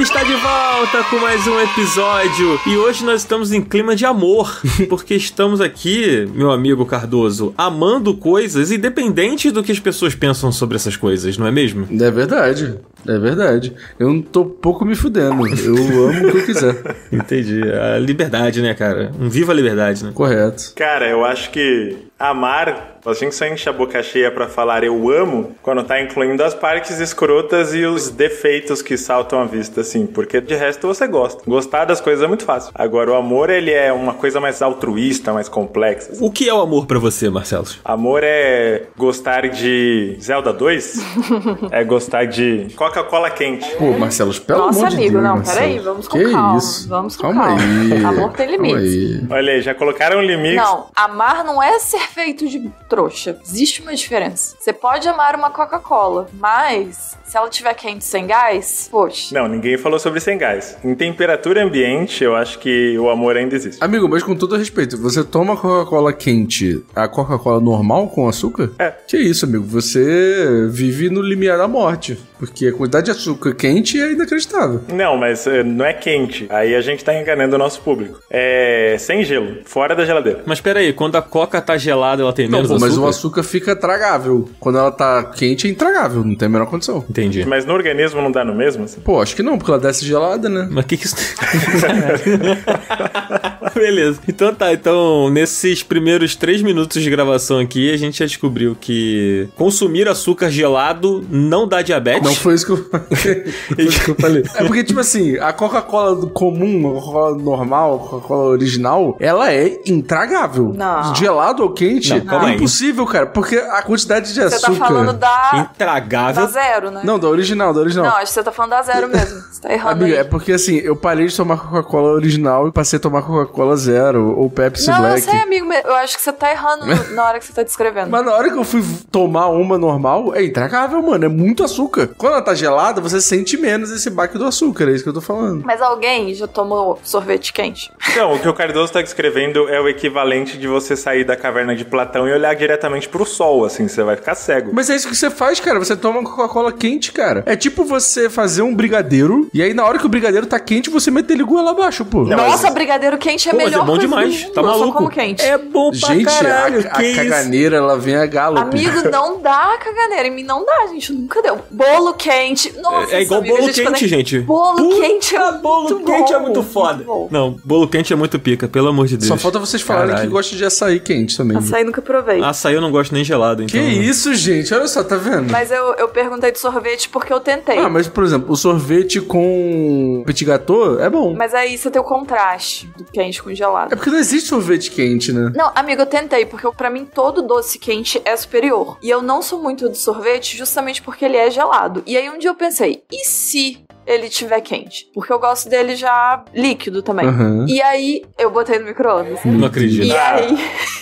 está de volta com mais um episódio. E hoje nós estamos em clima de amor, porque estamos aqui, meu amigo Cardoso, amando coisas independente do que as pessoas pensam sobre essas coisas, não é mesmo? É verdade. É verdade. Eu não tô pouco me fudendo. Eu amo o que eu quiser. Entendi. A liberdade, né, cara? Um viva a liberdade, né? Correto. Cara, eu acho que amar, a gente só enche a boca cheia pra falar eu amo, quando tá incluindo as partes escrotas e os defeitos que saltam à vista, assim, porque de resto você gosta. Gostar das coisas é muito fácil. Agora, o amor, ele é uma coisa mais altruísta, mais complexa. O que é o amor pra você, Marcelo? Amor é gostar de Zelda 2? É gostar de Coca-Cola quente. Pô, Marcelo, pelo amor de Deus. Nossa, amigo, não, Marcelo. peraí, vamos com Que calma. isso? Vamos com Calma calma. aí. Amor tem Calma limites. aí. Olha aí, já colocaram um limite. Não, amar não é ser feito de trouxa. Existe uma diferença. Você pode amar uma Coca-Cola, mas se ela tiver quente sem gás, poxa. Não, ninguém falou sobre sem gás. Em temperatura ambiente, eu acho que o amor ainda existe. Amigo, mas com todo respeito, você toma Coca-Cola quente, a Coca-Cola normal com açúcar? É. Que isso, amigo? Você vive no limiar da morte. Porque a quantidade de açúcar quente é inacreditável. Não, mas não é quente. Aí a gente tá enganando o nosso público. É sem gelo, fora da geladeira. Mas peraí, quando a Coca tá gelada, ela tem Não, menos pô, mas açúcar? o açúcar fica tragável. Quando ela tá quente, é intragável. Não tem a menor condição. Entendi. Mas no organismo não dá no mesmo? Assim? Pô, acho que não, porque ela desce gelada, né? Mas que isso... Beleza. Então tá, então nesses primeiros 3 minutos de gravação aqui, a gente já descobriu que consumir açúcar gelado não dá diabetes. Não foi isso que eu foi isso que eu falei. É porque, tipo assim, a Coca-Cola comum, a Coca-Cola normal, a Coca-Cola original, ela é intragável. Não. Gelado ou quente, Não, calma é aí. impossível, cara. Porque a quantidade de Você açúcar... tá falando da Intragável. zero, né? Não, da original, da original. Não, acho que você tá falando da zero mesmo. Você tá errando Amiga, aí. é porque assim, eu parei de tomar Coca-Cola original e passei a tomar Coca-Cola zero ou Pepsi Não, Black. eu sei, amigo, mas eu acho que você tá errando na hora que você tá descrevendo. Mas na hora que eu fui tomar uma normal, é intragável, mano. É muito açúcar. Quando ela tá gelada, você sente menos esse baque do açúcar. É isso que eu tô falando. Mas alguém já tomou sorvete quente? Não, o que o Cardoso tá descrevendo é o equivalente de você sair da caverna de Platão e olhar diretamente pro sol, assim, você vai ficar cego. Mas é isso que você faz, cara. Você toma Coca-Cola quente, cara. É tipo você fazer um brigadeiro e aí na hora que o brigadeiro tá quente, você meter ele goela abaixo, pô. Não, Nossa, mas- brigadeiro quente é Pô, mas melhor é bom coisa do demais. mundo. Tá Eu só maluco? como quente. É bom pra Gente, caralho. a que isso? caganeira, ela vem a galope. Amigo, não dá caganeira. Em mim não dá, gente. Nunca deu. Bolo quente. Nossa, É igual amigo, bolo a gente quente, gente. Bolo Puta, quente é bolo muito quente bom. é muito foda. Muito bom. Não, bolo quente é muito pica, pelo amor de Deus. Só falta vocês falarem Caralho. que gostam de açaí quente também. Açaí nunca provei. Açaí eu não gosto nem gelado, então... Que isso, gente? Olha só, tá vendo? Mas eu perguntei de sorvete porque eu tentei. Ah, mas por exemplo, o sorvete com petit gâteau é bom. Mas aí você tem o contraste do quente com gelado. É porque não existe sorvete quente, né? Não, amigo, eu tentei, porque pra mim todo doce quente é superior. E eu não sou muito de sorvete justamente porque ele é gelado. E aí um dia eu pensei, e se ele tiver quente? Porque eu gosto dele já líquido também. Aham. E aí eu botei no micro-ondas. Não acredito. E aí...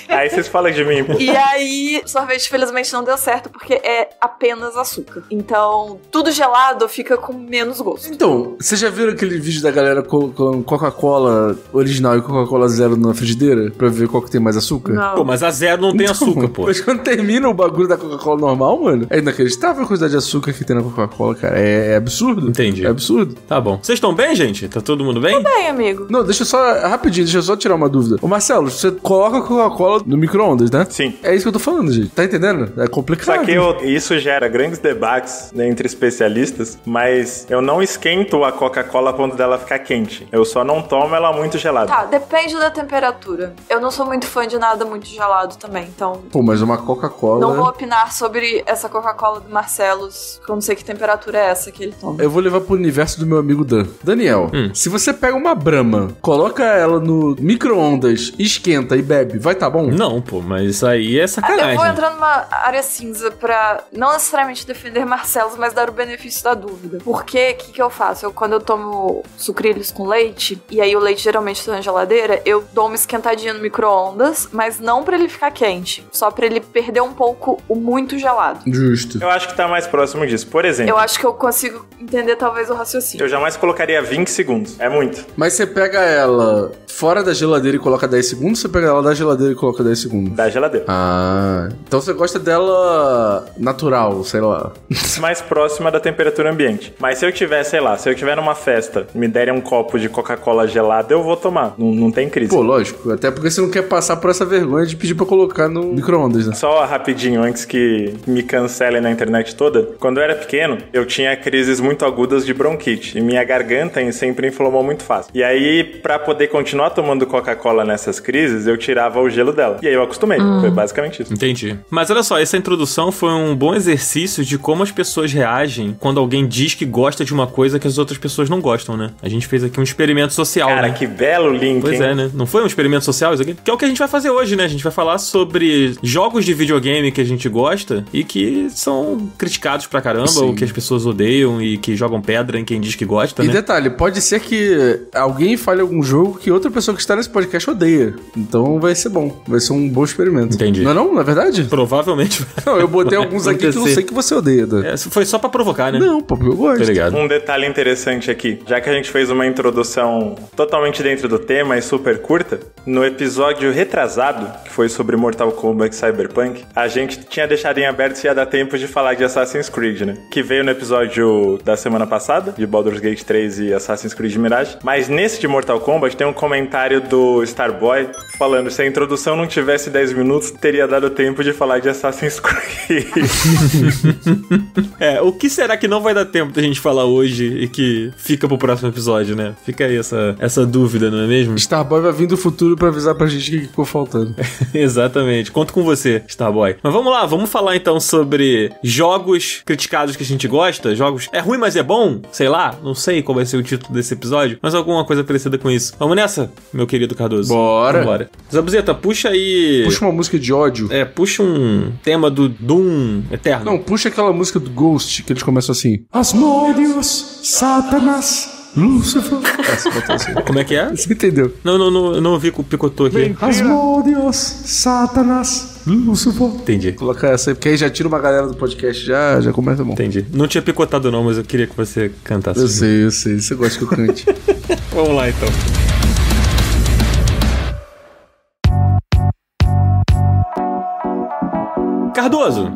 Aí vocês falam de mim, pô. E aí, sorvete, felizmente, não deu certo, porque é apenas açúcar. Então, tudo gelado fica com menos gosto. Então, vocês já viram aquele vídeo da galera colocando Coca-Cola original e Coca-Cola zero na frigideira? Pra ver qual que tem mais açúcar? Não. Pô, mas a zero não tem açúcar, pô. Mas quando termina o bagulho da Coca-Cola normal, mano, é inacreditável a quantidade de açúcar que tem na Coca-Cola, cara. É absurdo. Entendi. É absurdo. Tá bom. Vocês estão bem, gente? Tá todo mundo bem? Bem, amigo. Não, rapidinho, deixa eu só tirar uma dúvida. Ô Marcelo, você coloca a Coca-Cola no micro-ondas, né? Sim. É isso que eu tô falando, gente. Tá entendendo? É complicado. Só que isso gera grandes debates, né, entre especialistas, mas eu não esquento a Coca-Cola a ponto dela ficar quente. Eu só não tomo ela muito gelada. Tá, depende da temperatura. Eu não sou muito fã de nada muito gelado também, então... Pô, mas uma Coca-Cola... Não vou opinar sobre essa Coca-Cola do Marcelos, que eu não sei que temperatura é essa que ele toma. Eu vou levar pro universo do meu amigo Dan. Daniel, se você pega uma Brahma, coloca ela no micro-ondas, esquenta e bebe, vai tá bom? Não, pô, mas isso aí é sacanagem. Eu vou entrar numa área cinza pra não necessariamente defender Marcelos, mas dar o benefício da dúvida. Porque, o que eu faço? Quando eu tomo sucrilhos com leite, e aí o leite geralmente tá na geladeira, eu dou uma esquentadinha no micro-ondas, mas não pra ele ficar quente, só pra ele perder um pouco o muito gelado. Justo. Eu acho que tá mais próximo disso. Por exemplo, Eu acho que eu consigo entender talvez mais o raciocínio. Eu jamais colocaria 20 segundos. É muito. Mas você pega ela fora da geladeira e coloca 10 segundos, ou você pega ela da geladeira e coloca 10 segundos? Da geladeira. Ah, então você gosta dela natural, sei lá. Mais próxima da temperatura ambiente. Mas se eu tiver, sei lá, se eu tiver numa festa e me derem um copo de Coca-Cola gelada, eu vou tomar. Não tem crise. Pô, lógico. Até porque você não quer passar por essa vergonha de pedir pra colocar no micro-ondas, né? Só rapidinho, antes que me cancelem na internet toda. Quando eu era pequeno, eu tinha crises muito agudas de bronquite. E minha garganta sempre inflamou muito fácil. E aí, pra poder continuar tomando Coca-Cola nessas crises, eu tirava o gelo dela. E aí eu acostumei. Foi basicamente isso. Entendi. Mas olha só, essa introdução foi um bom exercício de como as pessoas reagem quando alguém diz que gosta de uma coisa que as outras pessoas não gostam, né? A gente fez aqui um experimento social, Cara, né? que belo link, Pois hein? é, né? Não foi um experimento social isso aqui? Que é o que a gente vai fazer hoje, né? A gente vai falar sobre jogos de videogame que a gente gosta e que são criticados pra caramba, Sim. ou que as pessoas odeiam e que jogam pedra em quem diz que gosta, E né? detalhe, pode ser que alguém fale algum jogo que outra pessoa que está nesse podcast odeia. Então vai ser bom. Vai ser um bom experimento. Entendi. Não é não? Não é verdade? Provavelmente. Não, eu botei alguns aqui que eu acontecer. sei que você odeia, Dan. É, foi só pra provocar, né? Não, pô, porque eu gosto. Tá ligado. Um detalhe interessante aqui, já que a gente fez uma introdução totalmente dentro do tema e super curta, no episódio retrasado, que foi sobre Mortal Kombat e Cyberpunk, a gente tinha deixado em aberto se ia dar tempo de falar de Assassin's Creed, né? Que veio no episódio da semana passada, de Baldur's Gate 3 e Assassin's Creed Mirage. Mas nesse de Mortal Kombat tem um comentário do Starboy falando: se a introdução não tivesse 10 minutos, teria dado tempo de falar de Assassin's Creed. É, o que será que não vai dar tempo da gente falar hoje e que fica pro próximo episódio, né? Fica aí essa dúvida, não é mesmo? Starboy vai vir do futuro pra avisar pra gente o que ficou faltando. Exatamente. Conto com você, Starboy. Mas vamos lá, vamos falar então sobre jogos criticados que a gente gosta. Jogos... É ruim, mas é bom? Sei lá. Não sei qual vai ser o título desse episódio, mas alguma coisa parecida com isso. Vamos nessa, meu querido Cardoso? Bora. Vambora. Zabuzeta, puxa aí... Puxa uma música de ódio. É, puxa um tema do Doom Eterno. Não, puxa aquela música do Ghost, que eles começam assim. Asmodeus, Satanás, Lúcifer. Essa botou assim. Como é que é? Você entendeu? Não, eu não ouvi com o picotou aqui. Asmodeus, Satanás, Lúcifer. Entendi. Coloca essa aí, porque aí já tira uma galera do podcast, já começa bom. Entendi. Não tinha picotado não, mas eu queria que você cantasse. Eu sei. Você gosta que eu cante. Vamos lá então. Cardoso,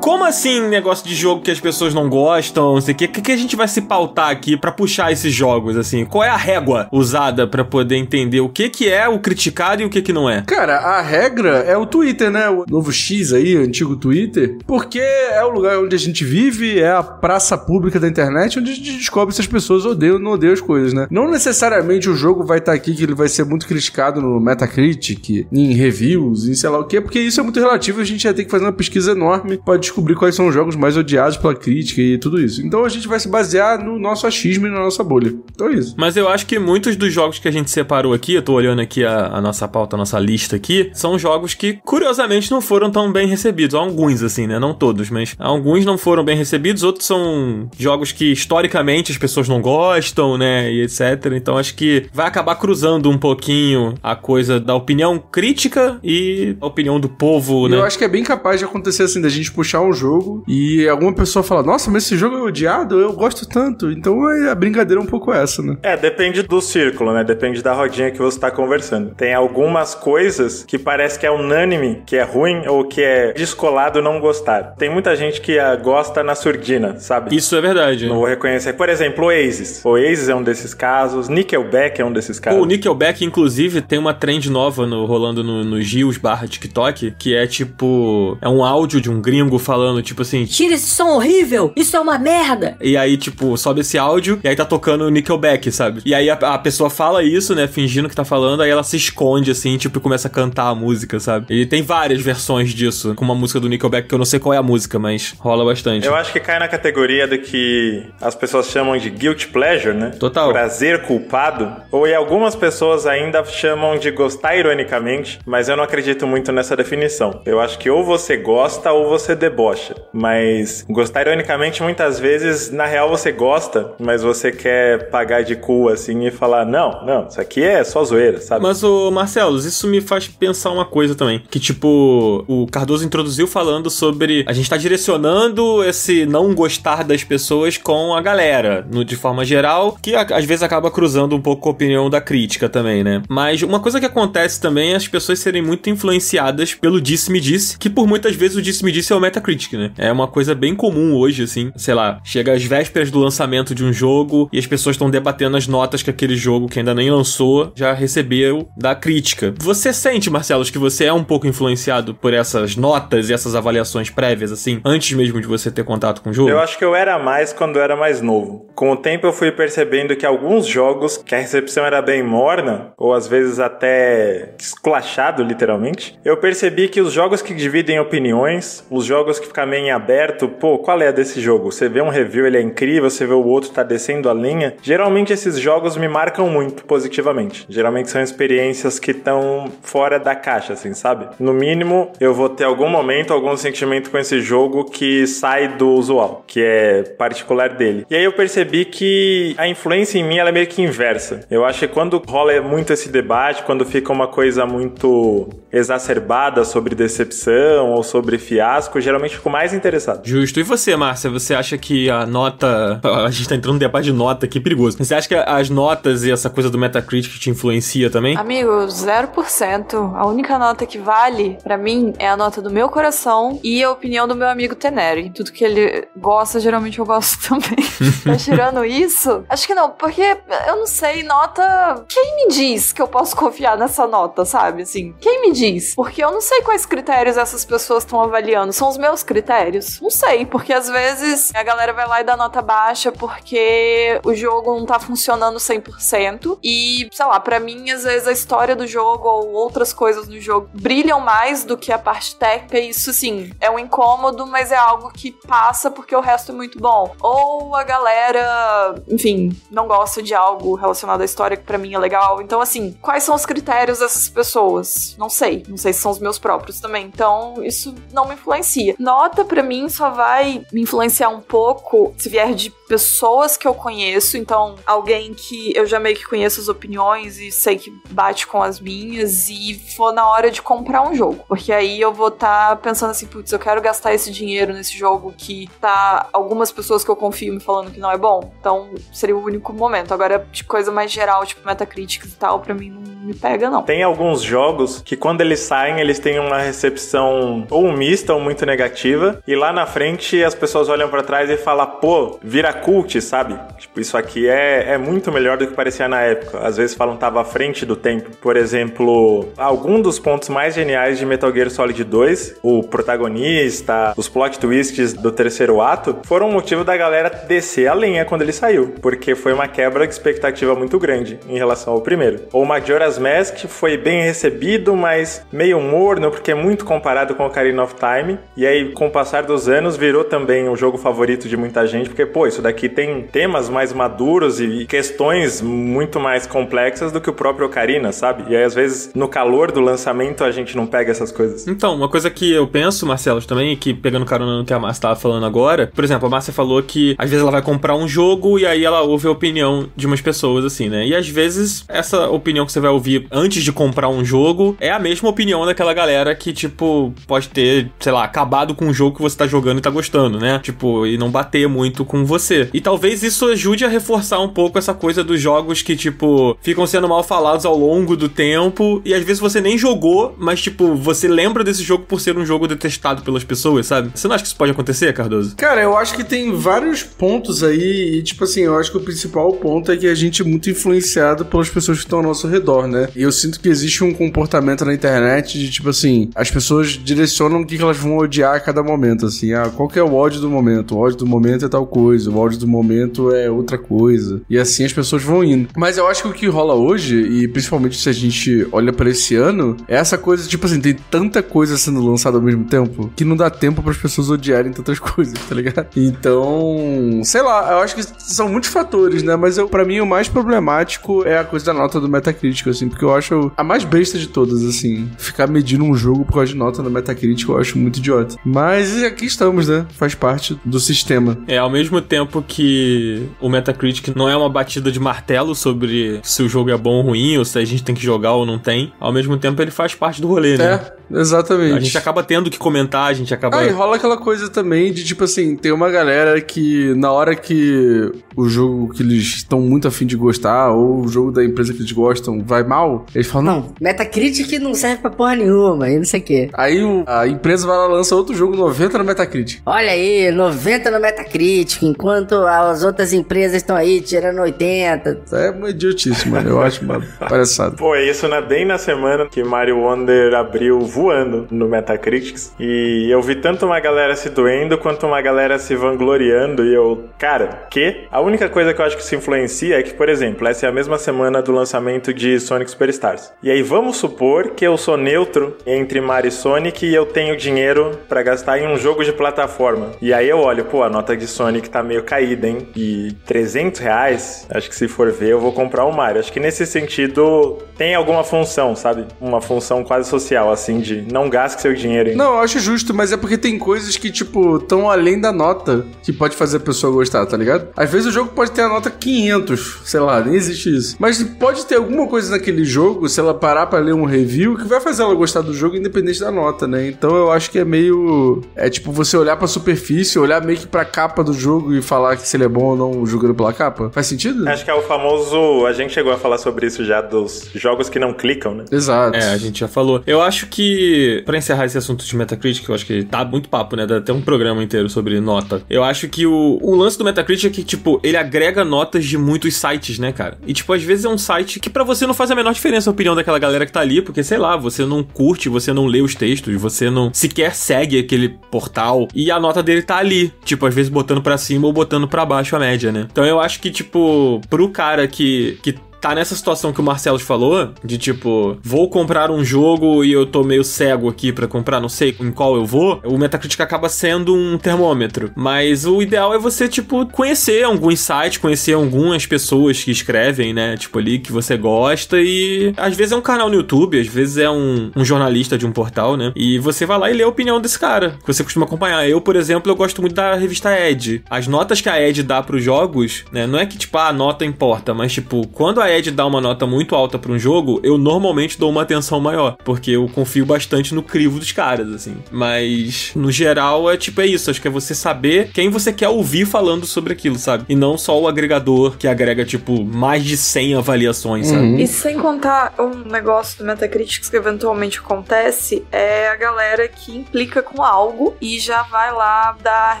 como assim negócio de jogo que as pessoas não gostam, não sei o que? O que a gente vai se pautar aqui pra puxar esses jogos, assim? Qual é a régua usada pra poder entender o que é o criticado e o que não é? Cara, a regra é o Twitter, né? O novo X aí, o antigo Twitter. Porque é o lugar onde a gente vive, é a praça pública da internet, onde a gente descobre se as pessoas odeiam ou não odeiam as coisas, né? Não necessariamente o jogo vai estar aqui que ele vai ser muito criticado no Metacritic, em reviews, em sei lá o quê, porque isso é muito relativo, a gente vai ter que fazer uma pesquisa enorme pra descobrir quais são os jogos mais odiados pela crítica e tudo isso. Então a gente vai se basear no nosso achismo e na nossa bolha. Então é isso. Mas eu acho que muitos dos jogos que a gente separou aqui, eu tô olhando aqui a nossa pauta, a nossa lista aqui, são jogos que, curiosamente, não foram tão bem recebidos. Alguns, assim, né? Não todos, mas alguns não foram bem recebidos, outros são jogos que, historicamente, as pessoas não gostam, né? E etc. Então acho que vai acabar cruzando um pouquinho a coisa da opinião crítica e a opinião do povo, né? Eu acho que é bem capaz de acontecer assim, da gente puxar um jogo e alguma pessoa falar, nossa, mas esse jogo é odiado, eu gosto tanto. Então a brincadeira é um pouco essa, né? É, depende do círculo, né? Depende da rodinha que você tá conversando. Tem algumas coisas que parece que é unânime, que é ruim, ou que é descolado não gostar. Tem muita gente que gosta na surdina, sabe? Isso é verdade. Não vou reconhecer. Por exemplo, Oasis. Oasis é um desses casos. Nickelback é um desses casos. O Nickelback, inclusive, tem uma trend nova rolando no Gios/TikTok, que é tipo... É um áudio de um gringo falando, tipo assim... Tira esse som horrível! Isso é uma merda! E aí, tipo, sobe esse áudio e aí tá tocando o Nickelback, sabe? E aí a pessoa fala isso, né? Fingindo que tá falando, aí ela se esconde, assim, tipo, e começa a cantar a música, sabe? E tem várias versões disso, com uma música do Nickelback, que eu não sei qual é a música, mas rola bastante. Eu acho que cai na categoria do que as pessoas chamam de guilty pleasure, né? Total. Prazer culpado. Ou e algumas pessoas ainda chamam de gostar ironicamente, mas eu não acredito muito nessa definição. Eu acho que ou você gosta gosta ou você debocha. Mas gostar ironicamente, muitas vezes, na real você gosta, mas você quer pagar de cu assim e falar, não, isso aqui é só zoeira, sabe? Mas, ô Marcelos, isso me faz pensar uma coisa também, que tipo, o Cardoso introduziu falando sobre a gente tá direcionando esse não gostar das pessoas com a galera, de forma geral, que às vezes acaba cruzando um pouco com a opinião da crítica também, né? Mas uma coisa que acontece também é as pessoas serem muito influenciadas pelo disse-me-disse, que por muitas vezes o disse-me-disse é o Metacritic, né? É uma coisa bem comum hoje, assim, sei lá, chega às vésperas do lançamento de um jogo e as pessoas estão debatendo as notas que aquele jogo, que ainda nem lançou, já recebeu da crítica. Você sente, Marcelos, que você é um pouco influenciado por essas notas e essas avaliações prévias, assim, antes mesmo de você ter contato com o jogo? Eu acho que eu era mais quando eu era mais novo. Com o tempo eu fui percebendo que alguns jogos que a recepção era bem morna, ou às vezes até esculachado, literalmente, eu percebi que os jogos que dividem opiniões, os jogos que ficam meio em aberto, pô, qual é desse jogo? Você vê um review, ele é incrível, você vê o outro tá descendo a linha. Geralmente esses jogos me marcam muito positivamente. Geralmente são experiências que estão fora da caixa, assim, sabe? No mínimo, eu vou ter algum momento, algum sentimento com esse jogo que sai do usual, que é particular dele. E aí eu percebi que a influência em mim, ela é meio que inversa. Eu acho que quando rola muito esse debate, quando fica uma coisa muito exacerbada sobre decepção ou sobre fiasco, geralmente fico mais interessado. Justo. E você, Márcia? Você acha que a nota... A gente tá entrando no debate de nota aqui, perigoso. Você acha que as notas e essa coisa do Metacritic te influencia também? Amigo, 0%. A única nota que vale, pra mim, é a nota do meu coração e a opinião do meu amigo Teneri. Tudo que ele gosta, geralmente eu gosto também. Tá tirando isso? Acho que não, porque eu não sei, nota... Quem me diz que eu posso confiar nessa nota, sabe? Assim, quem me diz? Porque eu não sei quais critérios essas pessoas estão avaliando. São os meus critérios? Não sei, porque às vezes a galera vai lá e dá nota baixa porque o jogo não tá funcionando 100% e, sei lá, pra mim, às vezes a história do jogo ou outras coisas do jogo brilham mais do que a parte técnica e isso, assim, é um incômodo, mas é algo que passa porque o resto é muito bom. Ou a galera, enfim, não gosta de algo relacionado à história que pra mim é legal. Então, assim, quais são os critérios dessas pessoas? Não sei se são os meus próprios também. Então, isso não me influencia. Nota, pra mim, só vai me influenciar um pouco se vier de pessoas que eu conheço. Então, alguém que eu já meio que conheço as opiniões e sei que bate com as minhas e for na hora de comprar um jogo. Porque aí eu vou estar pensando assim, putz, eu quero gastar esse dinheiro nesse jogo que tá algumas pessoas que eu confio me falando que não é bom. Então, seria o único momento. Agora, de coisa mais geral, tipo Metacritic e tal, pra mim não me pega, não. Tem alguns jogos que quando eles saem, eles têm uma recepção ou mista ou muito negativa, e lá na frente as pessoas olham pra trás e falam, pô, vira cult, sabe? Tipo, isso aqui é muito melhor do que parecia na época. Às vezes falam tava à frente do tempo. Por exemplo, algum dos pontos mais geniais de Metal Gear Solid 2, o protagonista, os plot twists do terceiro ato, foram um motivo da galera descer a linha quando ele saiu, porque foi uma quebra de expectativa muito grande em relação ao primeiro. O Majora's Mask foi bem recebido, mas meio morno, porque é muito comparado com o Ocarina of Time, e aí com o passar dos anos virou também o jogo favorito de muita gente, porque pô, isso daqui tem temas mais maduros e questões muito mais complexas do que o próprio Ocarina, sabe? E aí às vezes no calor do lançamento a gente não pega essas coisas. Então, uma coisa que eu penso, Marcelo, também, que pegando carona no que a Márcia tava falando agora, por exemplo, a Márcia falou que às vezes ela vai comprar um jogo e aí ela ouve a opinião de umas pessoas, assim, né? E às vezes essa opinião que você vai ouvir antes de comprar um jogo é a mesma opinião daquela galera que, tipo, pode ter, sei lá, acabado com um jogo que você tá jogando e tá gostando, né? Tipo, e não bater muito com você. E talvez isso ajude a reforçar um pouco essa coisa dos jogos que, tipo, ficam sendo mal falados ao longo do tempo e às vezes você nem jogou, mas, tipo, você lembra desse jogo por ser um jogo detestado pelas pessoas, sabe? Você não acha que isso pode acontecer, Cardoso? Cara, eu acho que tem vários pontos aí e, tipo assim, eu acho que o principal ponto é que a gente é muito influenciado pelas pessoas que estão ao nosso redor, né? E eu sinto que existe um comportamento na internet de, tipo assim, as pessoas direcionam o que elas vão odiar a cada momento, assim. Ah, qual que é o ódio do momento? O ódio do momento é tal coisa, o ódio do momento é outra coisa. E assim as pessoas vão indo. Mas eu acho que o que rola hoje, e principalmente se a gente olha pra esse ano, é essa coisa, tipo assim, tem tanta coisa sendo lançada ao mesmo tempo que não dá tempo pras pessoas odiarem tantas coisas, tá ligado? Então, sei lá, eu acho que são muitos fatores, né? Mas pra mim o mais problemático é a coisa da nota do Metacritic, assim, porque eu acho a mais besta de todas, assim. Ficar medindo um jogo por causa de nota no Metacritic eu acho muito idiota. Mas aqui estamos, né? Faz parte do sistema. Ao mesmo tempo que o Metacritic não é uma batida de martelo sobre se o jogo é bom ou ruim, ou se a gente tem que jogar ou não tem, ao mesmo tempo ele faz parte do rolê, né? Exatamente. A gente acaba tendo que comentar, a gente acaba... E rola aquela coisa também de, tipo assim, tem uma galera que na hora que o jogo que eles estão muito afim de gostar, ou o jogo da empresa que eles gostam vai mal, eles falam, Não, Metacritic não serve pra porra nenhuma, e não sei o quê. Aí a empresa vai lá e lança outro jogo 90 no Metacritic. Olha aí, 90 no Metacritic, enquanto as outras empresas estão aí tirando 80. É uma idiotice, mano. Eu acho uma palhaçada. Pô, isso, né? Bem na semana que Mario Wonder abriu voando no Metacritic. E eu vi tanto uma galera se doendo quanto uma galera se vangloriando. E eu, cara, A única coisa que eu acho que se influencia é que, por exemplo, essa é a mesma semana do lançamento de Sonic Superstars. E aí vamos supor que eu sou neutro entre Mario e Sonic e eu tenho dinheiro pra gastar em um jogo de plataforma. E aí eu olho, pô, a nota de Sonic tá meio caída, hein? E R$300, acho que se for ver eu vou comprar o Mario. Acho que nesse sentido tem alguma função, sabe? Uma função quase social, assim, de não gaste seu dinheiro em... Não, eu acho justo, mas é porque tem coisas que, tipo, estão além da nota que pode fazer a pessoa gostar, tá ligado? Às vezes o jogo pode ter a nota 500, sei lá, nem existe isso. Mas pode ter alguma coisa naquele jogo, se ela parar pra ler um review, que vai fazer ela gostar do jogo independente da nota, né? Então eu acho que é meio... É tipo você olhar pra superfície, olhar meio que pra capa do jogo e falar que se ele é bom ou não jogando pela capa. Faz sentido? Acho que é o famoso... A gente chegou a falar sobre isso já, dos jogos que não clicam, né? Exato. A gente já falou. Eu acho que, pra encerrar esse assunto de Metacritic, eu acho que tá muito papo, né? Dá até um programa inteiro sobre nota. Eu acho que o lance do Metacritic é que, tipo, ele agrega notas de muitos sites, né, cara? E, tipo, às vezes é um site que pra você não faz a menor diferença a opinião daquela galera que tá ali, porque, sei lá, você não curte, você não lê os textos, você não sequer segue aquele portal, e a nota dele tá ali, tipo, às vezes botando pra cima ou botando pra baixo a média, né? Então eu acho que, tipo, pro cara que tá nessa situação que o Marcelo falou, de tipo, vou comprar um jogo e eu tô meio cego aqui pra comprar, não sei em qual eu vou, o Metacritic acaba sendo um termômetro. Mas o ideal é você, tipo, conhecer alguns sites, conhecer algumas pessoas que escrevem, né, tipo ali, que você gosta, e às vezes é um canal no YouTube, às vezes é um jornalista de um portal, né, e você vai lá e lê a opinião desse cara, que você costuma acompanhar. Eu, por exemplo, eu gosto muito da revista Ed. As notas que a Ed dá pros jogos, né, não é que, tipo, a nota importa, mas, tipo, quando a Ed dá uma nota muito alta pra um jogo, eu normalmente dou uma atenção maior, porque eu confio bastante no crivo dos caras, assim. Mas, no geral, é isso. Acho que é você saber quem você quer ouvir falando sobre aquilo, sabe? E não só o agregador que agrega, tipo, mais de 100 avaliações, sabe? E sem contar um negócio do Metacritic que eventualmente acontece, é a galera que implica com algo e já vai lá dar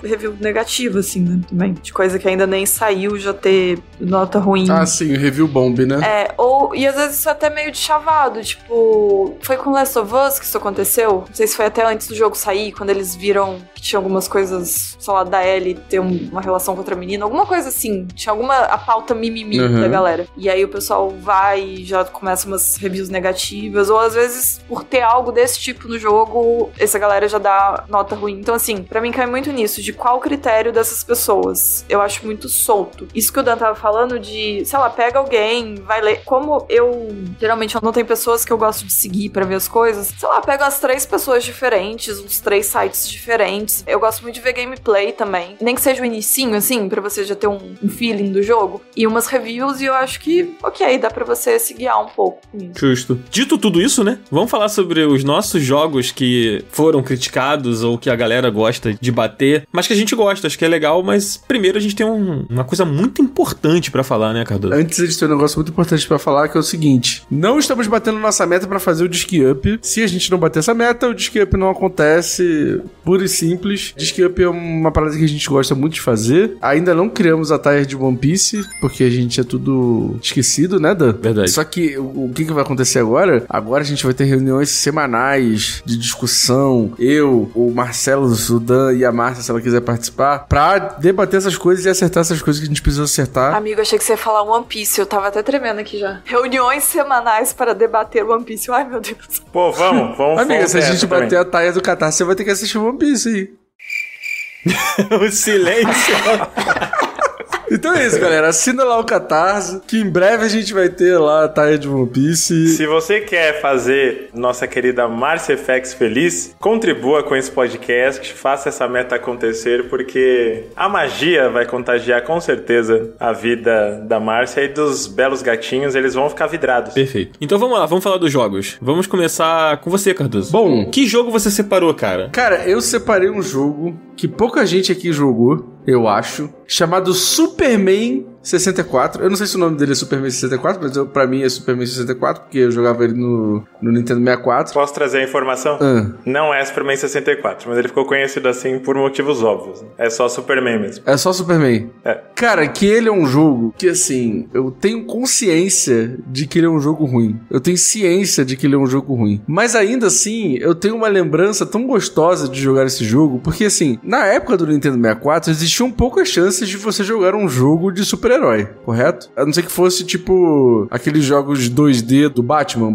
review negativa, assim, né? Também. De coisa que ainda nem saiu, já ter nota ruim. Ah, sim, review bomb, né? E às vezes isso é até meio de chavado, tipo, foi com Last of Us que isso aconteceu? Não sei se foi até antes do jogo sair, quando eles viram que tinha algumas coisas, sei lá, da Ellie ter uma relação com outra menina, alguma coisa assim, tinha a pauta mimimi da galera. E aí o pessoal vai e já começa umas reviews negativas, ou às vezes por ter algo desse tipo no jogo, essa galera já dá nota ruim. Então assim, pra mim cai muito nisso, de qual o critério dessas pessoas. Eu acho muito solto. Isso que o Dan tava falando de, sei lá, pega alguém, vai ler. Como geralmente eu não tenho pessoas que eu gosto de seguir pra ver as coisas, sei lá, pego as 3 pessoas diferentes, uns 3 sites diferentes. Eu gosto muito de ver gameplay também, nem que seja o inicinho, assim, pra você já ter um feeling do jogo, e umas reviews, e eu acho que, ok, dá pra você se guiar um pouco com isso. Justo. Dito tudo isso, né, vamos falar sobre os nossos jogos que foram criticados ou que a galera gosta de bater, mas que a gente gosta, acho que é legal, mas primeiro a gente tem uma coisa muito importante pra falar, né, Cardoso? Antes a gente tem um negócio muito importante pra falar, que é o seguinte: não estamos batendo nossa meta pra fazer o Disc Up. Se a gente não bater essa meta, o Disc Up não acontece, puro e simples. Disc Up é uma parada que a gente gosta muito de fazer. Ainda não criamos a tier de One Piece, porque a gente é tudo esquecido, né, Dan? Verdade. Só que o que vai acontecer agora? Agora a gente vai ter reuniões semanais de discussão. Eu, o Marcelo, o Dan e a Márcia, se ela quiser participar, pra debater essas coisas e acertar essas coisas que a gente precisa acertar. Amigo, achei que você ia falar One Piece, eu tava até tremendo aqui já. Reuniões semanais para debater One Piece. Ai, meu Deus. Pô, vamos. Amiga, se a gente bater a taia do Catarse, você vai ter que assistir One Piece aí. O silêncio. Então é isso, galera. Assina lá o Catarse, que em breve a gente vai ter lá a Taia de One Piece. Se você quer fazer nossa querida Márcia FX feliz, contribua com esse podcast, faça essa meta acontecer, porque a magia vai contagiar com certeza a vida da Márcia e dos belos gatinhos, eles vão ficar vidrados. Perfeito. Então vamos lá, vamos falar dos jogos. Vamos começar com você, Cardoso. Bom, que jogo você separou, cara? Cara, eu separei um jogo que pouca gente aqui jogou, eu acho, chamado Superman 64. Eu não sei se o nome dele é Superman 64, mas pra mim é Superman 64, porque eu jogava ele no Nintendo 64. Posso trazer a informação? Não é Superman 64, mas ele ficou conhecido assim por motivos óbvios. Né? É só Superman mesmo. É só Superman. É. Cara, que ele é um jogo que, assim, eu tenho consciência de que ele é um jogo ruim. Eu tenho ciência de que ele é um jogo ruim. Mas ainda assim, eu tenho uma lembrança tão gostosa de jogar esse jogo, porque, assim, na época do Nintendo 64, existiam poucas chances de você jogar um jogo de super-herói, correto? A não ser que fosse, tipo, aqueles jogos 2D do Batman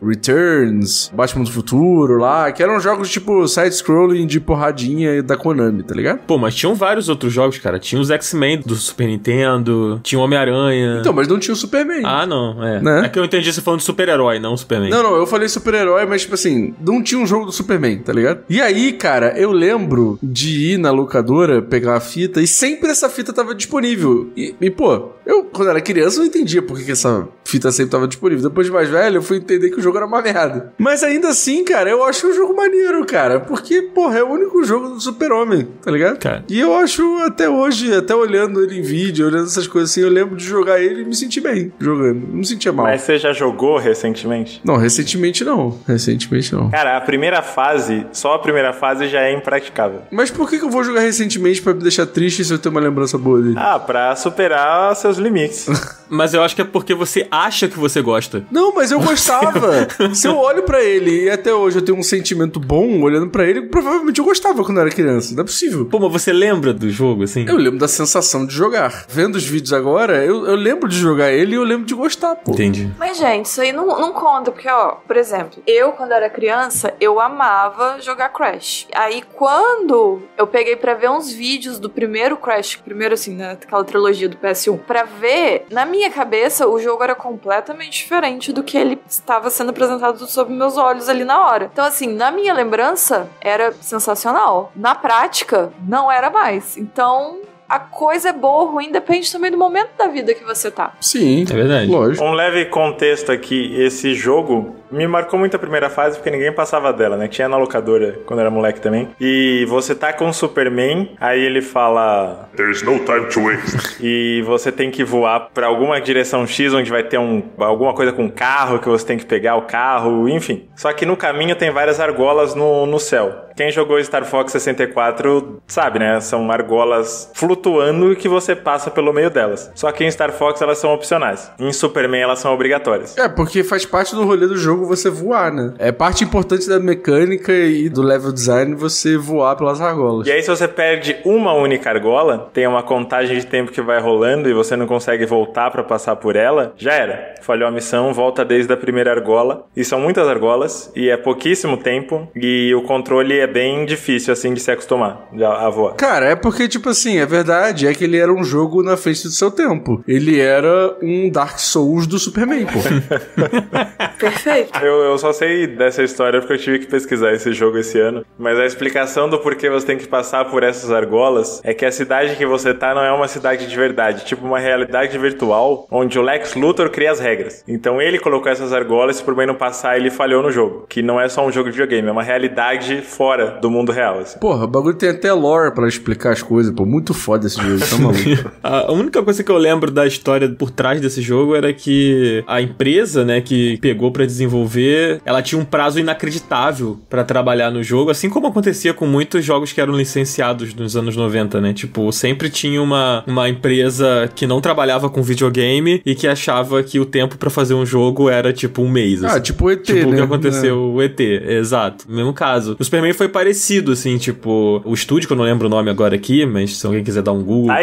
Returns, Batman do Futuro lá, que eram jogos, tipo, side-scrolling de porradinha da Konami, tá ligado? Pô, mas tinham vários outros jogos, cara. Tinha os X-Men do Super Nintendo, tinha o Homem-Aranha. Então, mas não tinha o Superman. Ah, não, é. Né? É que eu entendi você falando de super-herói, não Superman. Não, eu falei super-herói, mas, tipo assim, não tinha um jogo do Superman, tá ligado? E aí, cara, eu lembro de ir na locadora, pegar a fita, e sempre essa fita tava disponível. E pô, eu, quando era criança, não entendia por que essa fita sempre tava disponível. Depois de mais velho, eu fui entender que o jogo era uma merda. Mas ainda assim, cara, eu acho o jogo maneiro, cara. Porque, porra, é o único jogo do Super-Homem, tá ligado? Cara. E eu acho, até hoje, até olhando ele em vídeo, olhando essas coisas assim, eu lembro de jogar ele e me senti bem jogando. Não me sentia mal. Mas você já jogou recentemente? Não, recentemente não. Cara, a primeira fase, só a primeira fase já é impraticável. Mas por que eu vou jogar recentemente pra me deixar triste se eu tenho uma lembrança boa dele? Ah, pra superar seus limites. Mas eu acho que é porque você acha que você gosta. Não, mas eu gostava. Se eu olho pra ele e até hoje eu tenho um sentimento bom olhando pra ele, provavelmente eu gostava quando eu era criança. Não é possível. Pô, mas você lembra do jogo, assim? Eu lembro da sensação de jogar. Vendo os vídeos agora, eu lembro de jogar ele e eu lembro de gostar, pô. Entendi. Mas, gente, isso aí não conta, porque, ó, por exemplo, eu, quando era criança, eu amava jogar Crash. Aí, quando eu peguei pra ver uns vídeos do primeiro Crash, primeiro, assim, naquela trilogia do PS1, pra ver, na minha cabeça, o jogo era completamente diferente do que ele estava sendo apresentado sob meus olhos ali na hora. Então, assim, na minha lembrança, era sensacional. Na prática, não era mais. Então, a coisa é boa ou ruim, depende também do momento da vida que você tá. Sim, é verdade. Lógico. Um leve contexto aqui, esse jogo me marcou muito a primeira fase, porque ninguém passava dela, né? Tinha na locadora quando era moleque também. E você tá com o Superman, aí ele fala... There's no time to waste. E você tem que voar pra alguma direção X, onde vai ter alguma coisa com carro, que você tem que pegar o carro, enfim. Só que no caminho tem várias argolas no céu. Quem jogou Star Fox 64 sabe, né? São argolas flutuando e que você passa pelo meio delas. Só que em Star Fox elas são opcionais. Em Superman elas são obrigatórias. É, porque faz parte do rolê do jogo você voar, né? É parte importante da mecânica e do level design você voar pelas argolas. E aí se você perde uma única argola, tem uma contagem de tempo que vai rolando e você não consegue voltar pra passar por ela, já era. Falhou a missão, volta desde a primeira argola. E são muitas argolas e é pouquíssimo tempo e o controle é bem difícil, assim, de se acostumar a voar. Cara, é porque, tipo assim, a verdade é que ele era um jogo na frente do seu tempo. Ele era um Dark Souls do Superman, pô. Perfeito. Eu só sei dessa história porque eu tive que pesquisar esse jogo esse ano. Mas a explicação do porquê você tem que passar por essas argolas é que a cidade que você tá não é uma cidade de verdade. Tipo uma realidade virtual onde o Lex Luthor cria as regras. Então ele colocou essas argolas e se por bem não passar, ele falhou no jogo. Que não é só um jogo de videogame, é uma realidade fora do mundo real, assim. Porra, o bagulho tem até lore pra explicar as coisas, pô. Muito foda esse jogo, tá maluco. A única coisa que eu lembro da história por trás desse jogo era que a empresa, né, que pegou pra desenvolver, ela tinha um prazo inacreditável pra trabalhar no jogo, assim como acontecia com muitos jogos que eram licenciados nos anos 90, né? Tipo, sempre tinha uma empresa que não trabalhava com videogame e que achava que o tempo pra fazer um jogo era, tipo, um mês. Assim. Ah, tipo o ET, tipo, né? o que aconteceu, o ET, exato. Mesmo caso. O Superman foi parecido, assim, tipo, o estúdio, que eu não lembro o nome agora aqui, mas se alguém quiser dar um Google...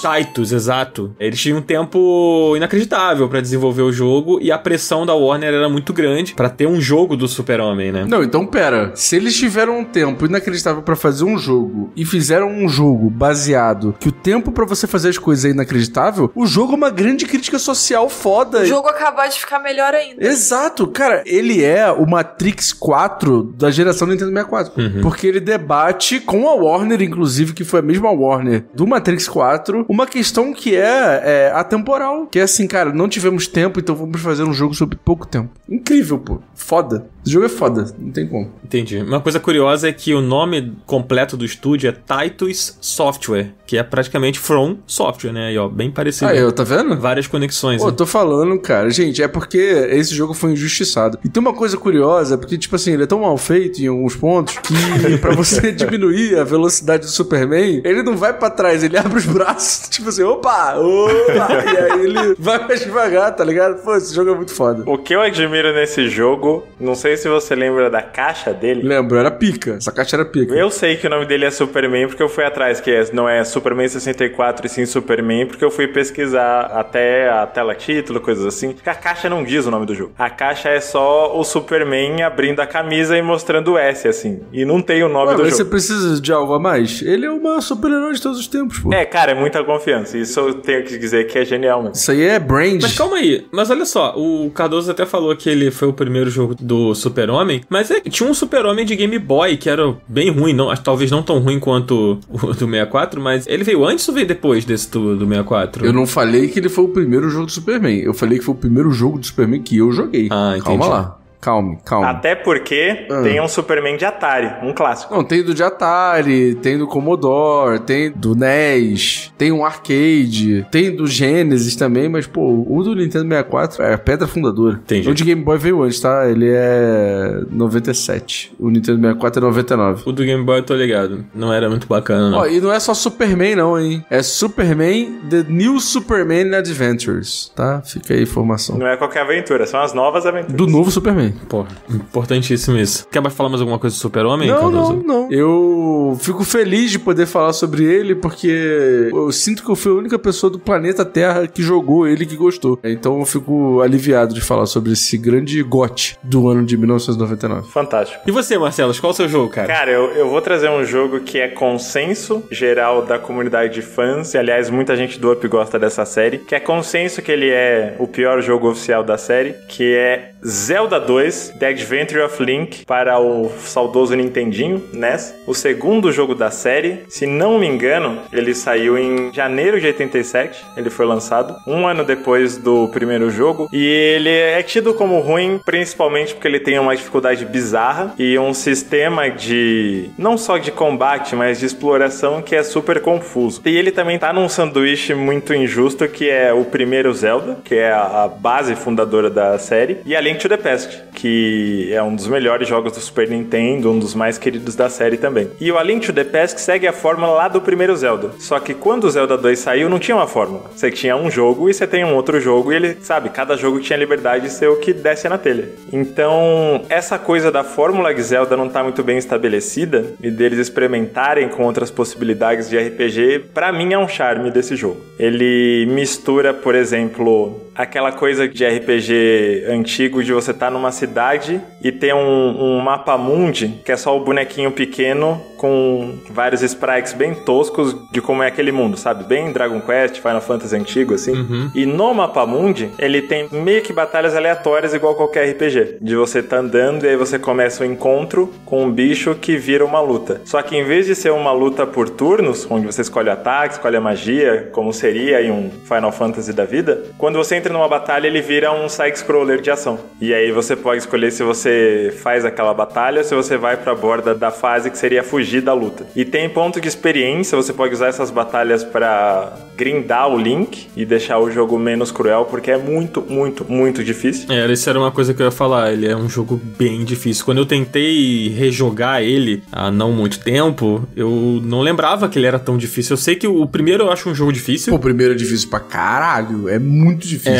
Taito, exato. Eles tinham um tempo inacreditável pra desenvolver o jogo e a pressão da Warner era muito grande principalmente, pra ter um jogo do Super-Homem, né? Não, então pera. Se eles tiveram um tempo inacreditável pra fazer um jogo e fizeram um jogo baseado que o tempo pra você fazer as coisas é inacreditável, o jogo é uma grande crítica social foda. O jogo acabou de ficar melhor ainda. Exato, cara, ele é o Matrix 4 da geração do Nintendo 64. Porque ele debate com a Warner, inclusive, que foi a mesma Warner do Matrix 4, uma questão que é atemporal. Que é assim, cara, não tivemos tempo, então vamos fazer um jogo sobre pouco tempo. Incrível, pô. Foda. Esse jogo é foda, não tem como. Entendi. Uma coisa curiosa é que o nome completo do estúdio é Titus Software, que é praticamente From Software, né? Aí, ó, bem parecido. Aí, tá vendo? Várias conexões. Pô, né? eu tô falando, cara. Gente, é porque esse jogo foi injustiçado. E tem uma coisa curiosa, porque, tipo assim, ele é tão mal feito em alguns pontos que pra você diminuir a velocidade do Superman, ele não vai pra trás, ele abre os braços, tipo assim, opa! E aí ele vai mais devagar, tá ligado? Pô, esse jogo é muito foda. O que eu admiro nesse jogo, não sei se você lembra da caixa dele. Lembro, era pica. Essa caixa era pica. Eu sei que o nome dele é Superman porque eu fui atrás, não é Superman 64 e sim Superman, porque eu fui pesquisar até a tela título, coisas assim. Porque a caixa não diz o nome do jogo. A caixa é só o Superman abrindo a camisa e mostrando o S, assim. E não tem o nome do mas jogo. você precisa de algo a mais? Ele é o maior super-herói de todos os tempos, pô. É, cara, é muita confiança. Isso eu tenho que dizer que é genial mesmo. Isso aí é brand. Mas calma aí, mas olha só, o Cardoso até falou que ele foi o primeiro jogo do Super-Homem, mas tinha um Super-Homem de Game Boy que era bem ruim, talvez não tão ruim quanto o do 64, mas ele veio antes ou veio depois desse do 64? Eu não falei que ele foi o primeiro jogo do Superman, eu falei que foi o primeiro jogo do Superman que eu joguei. Ah, entendi. Calma lá. Calma. Até porque tem um Superman de Atari, um clássico. Não, tem do de Atari, tem do Commodore, tem do NES, tem um arcade, tem do Genesis também, mas, pô, o do Nintendo 64 é a pedra fundadora. Entendi. O de Game Boy veio antes, tá? Ele é 97. O Nintendo 64 é 99. O do Game Boy eu tô ligado. Não era muito bacana, não. Ó, e não é só Superman, não, hein? É Superman The New Superman Adventures, tá? Fica aí a informação. Não é qualquer aventura, são as novas aventuras. Do novo Superman. Pô, importantíssimo isso. Quer falar mais alguma coisa do Super-Homem? Não. Eu fico feliz de poder falar sobre ele porque eu sinto que eu fui a única pessoa do planeta Terra que jogou ele e que gostou. Então eu fico aliviado de falar sobre esse grande GOT do ano de 1999. Fantástico. E você, Marcelo, qual é o seu jogo, cara? Cara, eu vou trazer um jogo que é consenso geral da comunidade de fãs, e aliás, muita gente do Up gosta dessa série, que é consenso que ele é o pior jogo oficial da série, que é Zelda 2 The Adventure of Link para o saudoso Nintendinho, NES. O segundo jogo da série, se não me engano, ele saiu em janeiro de 87, ele foi lançado, um ano depois do primeiro jogo, e ele é tido como ruim, principalmente porque ele tem uma dificuldade bizarra e um sistema de, não só de combate, mas de exploração que é super confuso. E ele também tá num sanduíche muito injusto, que é o primeiro Zelda, que é a base fundadora da série, e a Link to the Past, que é um dos melhores jogos do Super Nintendo, um dos mais queridos da série também. E o A Link to the Past segue a fórmula lá do primeiro Zelda. Só que quando o Zelda 2 saiu, não tinha uma fórmula. Você tinha um jogo e você tem um outro jogo e ele, sabe, cada jogo tinha liberdade de ser o que desce na telha. Então, essa coisa da fórmula de Zelda não tá muito bem estabelecida e deles experimentarem com outras possibilidades de RPG, pra mim é um charme desse jogo. Ele mistura, por exemplo, aquela coisa de RPG antigo de você tá numa cidade e ter um mapa mundi, que é só o bonequinho pequeno com vários sprites bem toscos de como é aquele mundo, sabe? Bem Dragon Quest, Final Fantasy antigo, assim. E no mapa mundi, ele tem meio que batalhas aleatórias igual qualquer RPG. De você tá andando e aí você começa um encontro com um bicho que vira uma luta. Só que em vez de ser uma luta por turnos, onde você escolhe o ataque, escolhe a magia, como seria em um Final Fantasy da vida, quando você entra numa batalha, ele vira um side-scroller de ação. E aí você pode escolher se você faz aquela batalha ou se você vai pra borda da fase que seria fugir da luta. E tem ponto de experiência, você pode usar essas batalhas pra grindar o Link e deixar o jogo menos cruel, porque é muito, muito, muito difícil. Isso era uma coisa que eu ia falar, ele é um jogo bem difícil. Quando eu tentei rejogar ele há não muito tempo, eu não lembrava que ele era tão difícil. Eu sei que o primeiro eu acho um jogo difícil. Pô, o primeiro é difícil pra caralho, é muito difícil.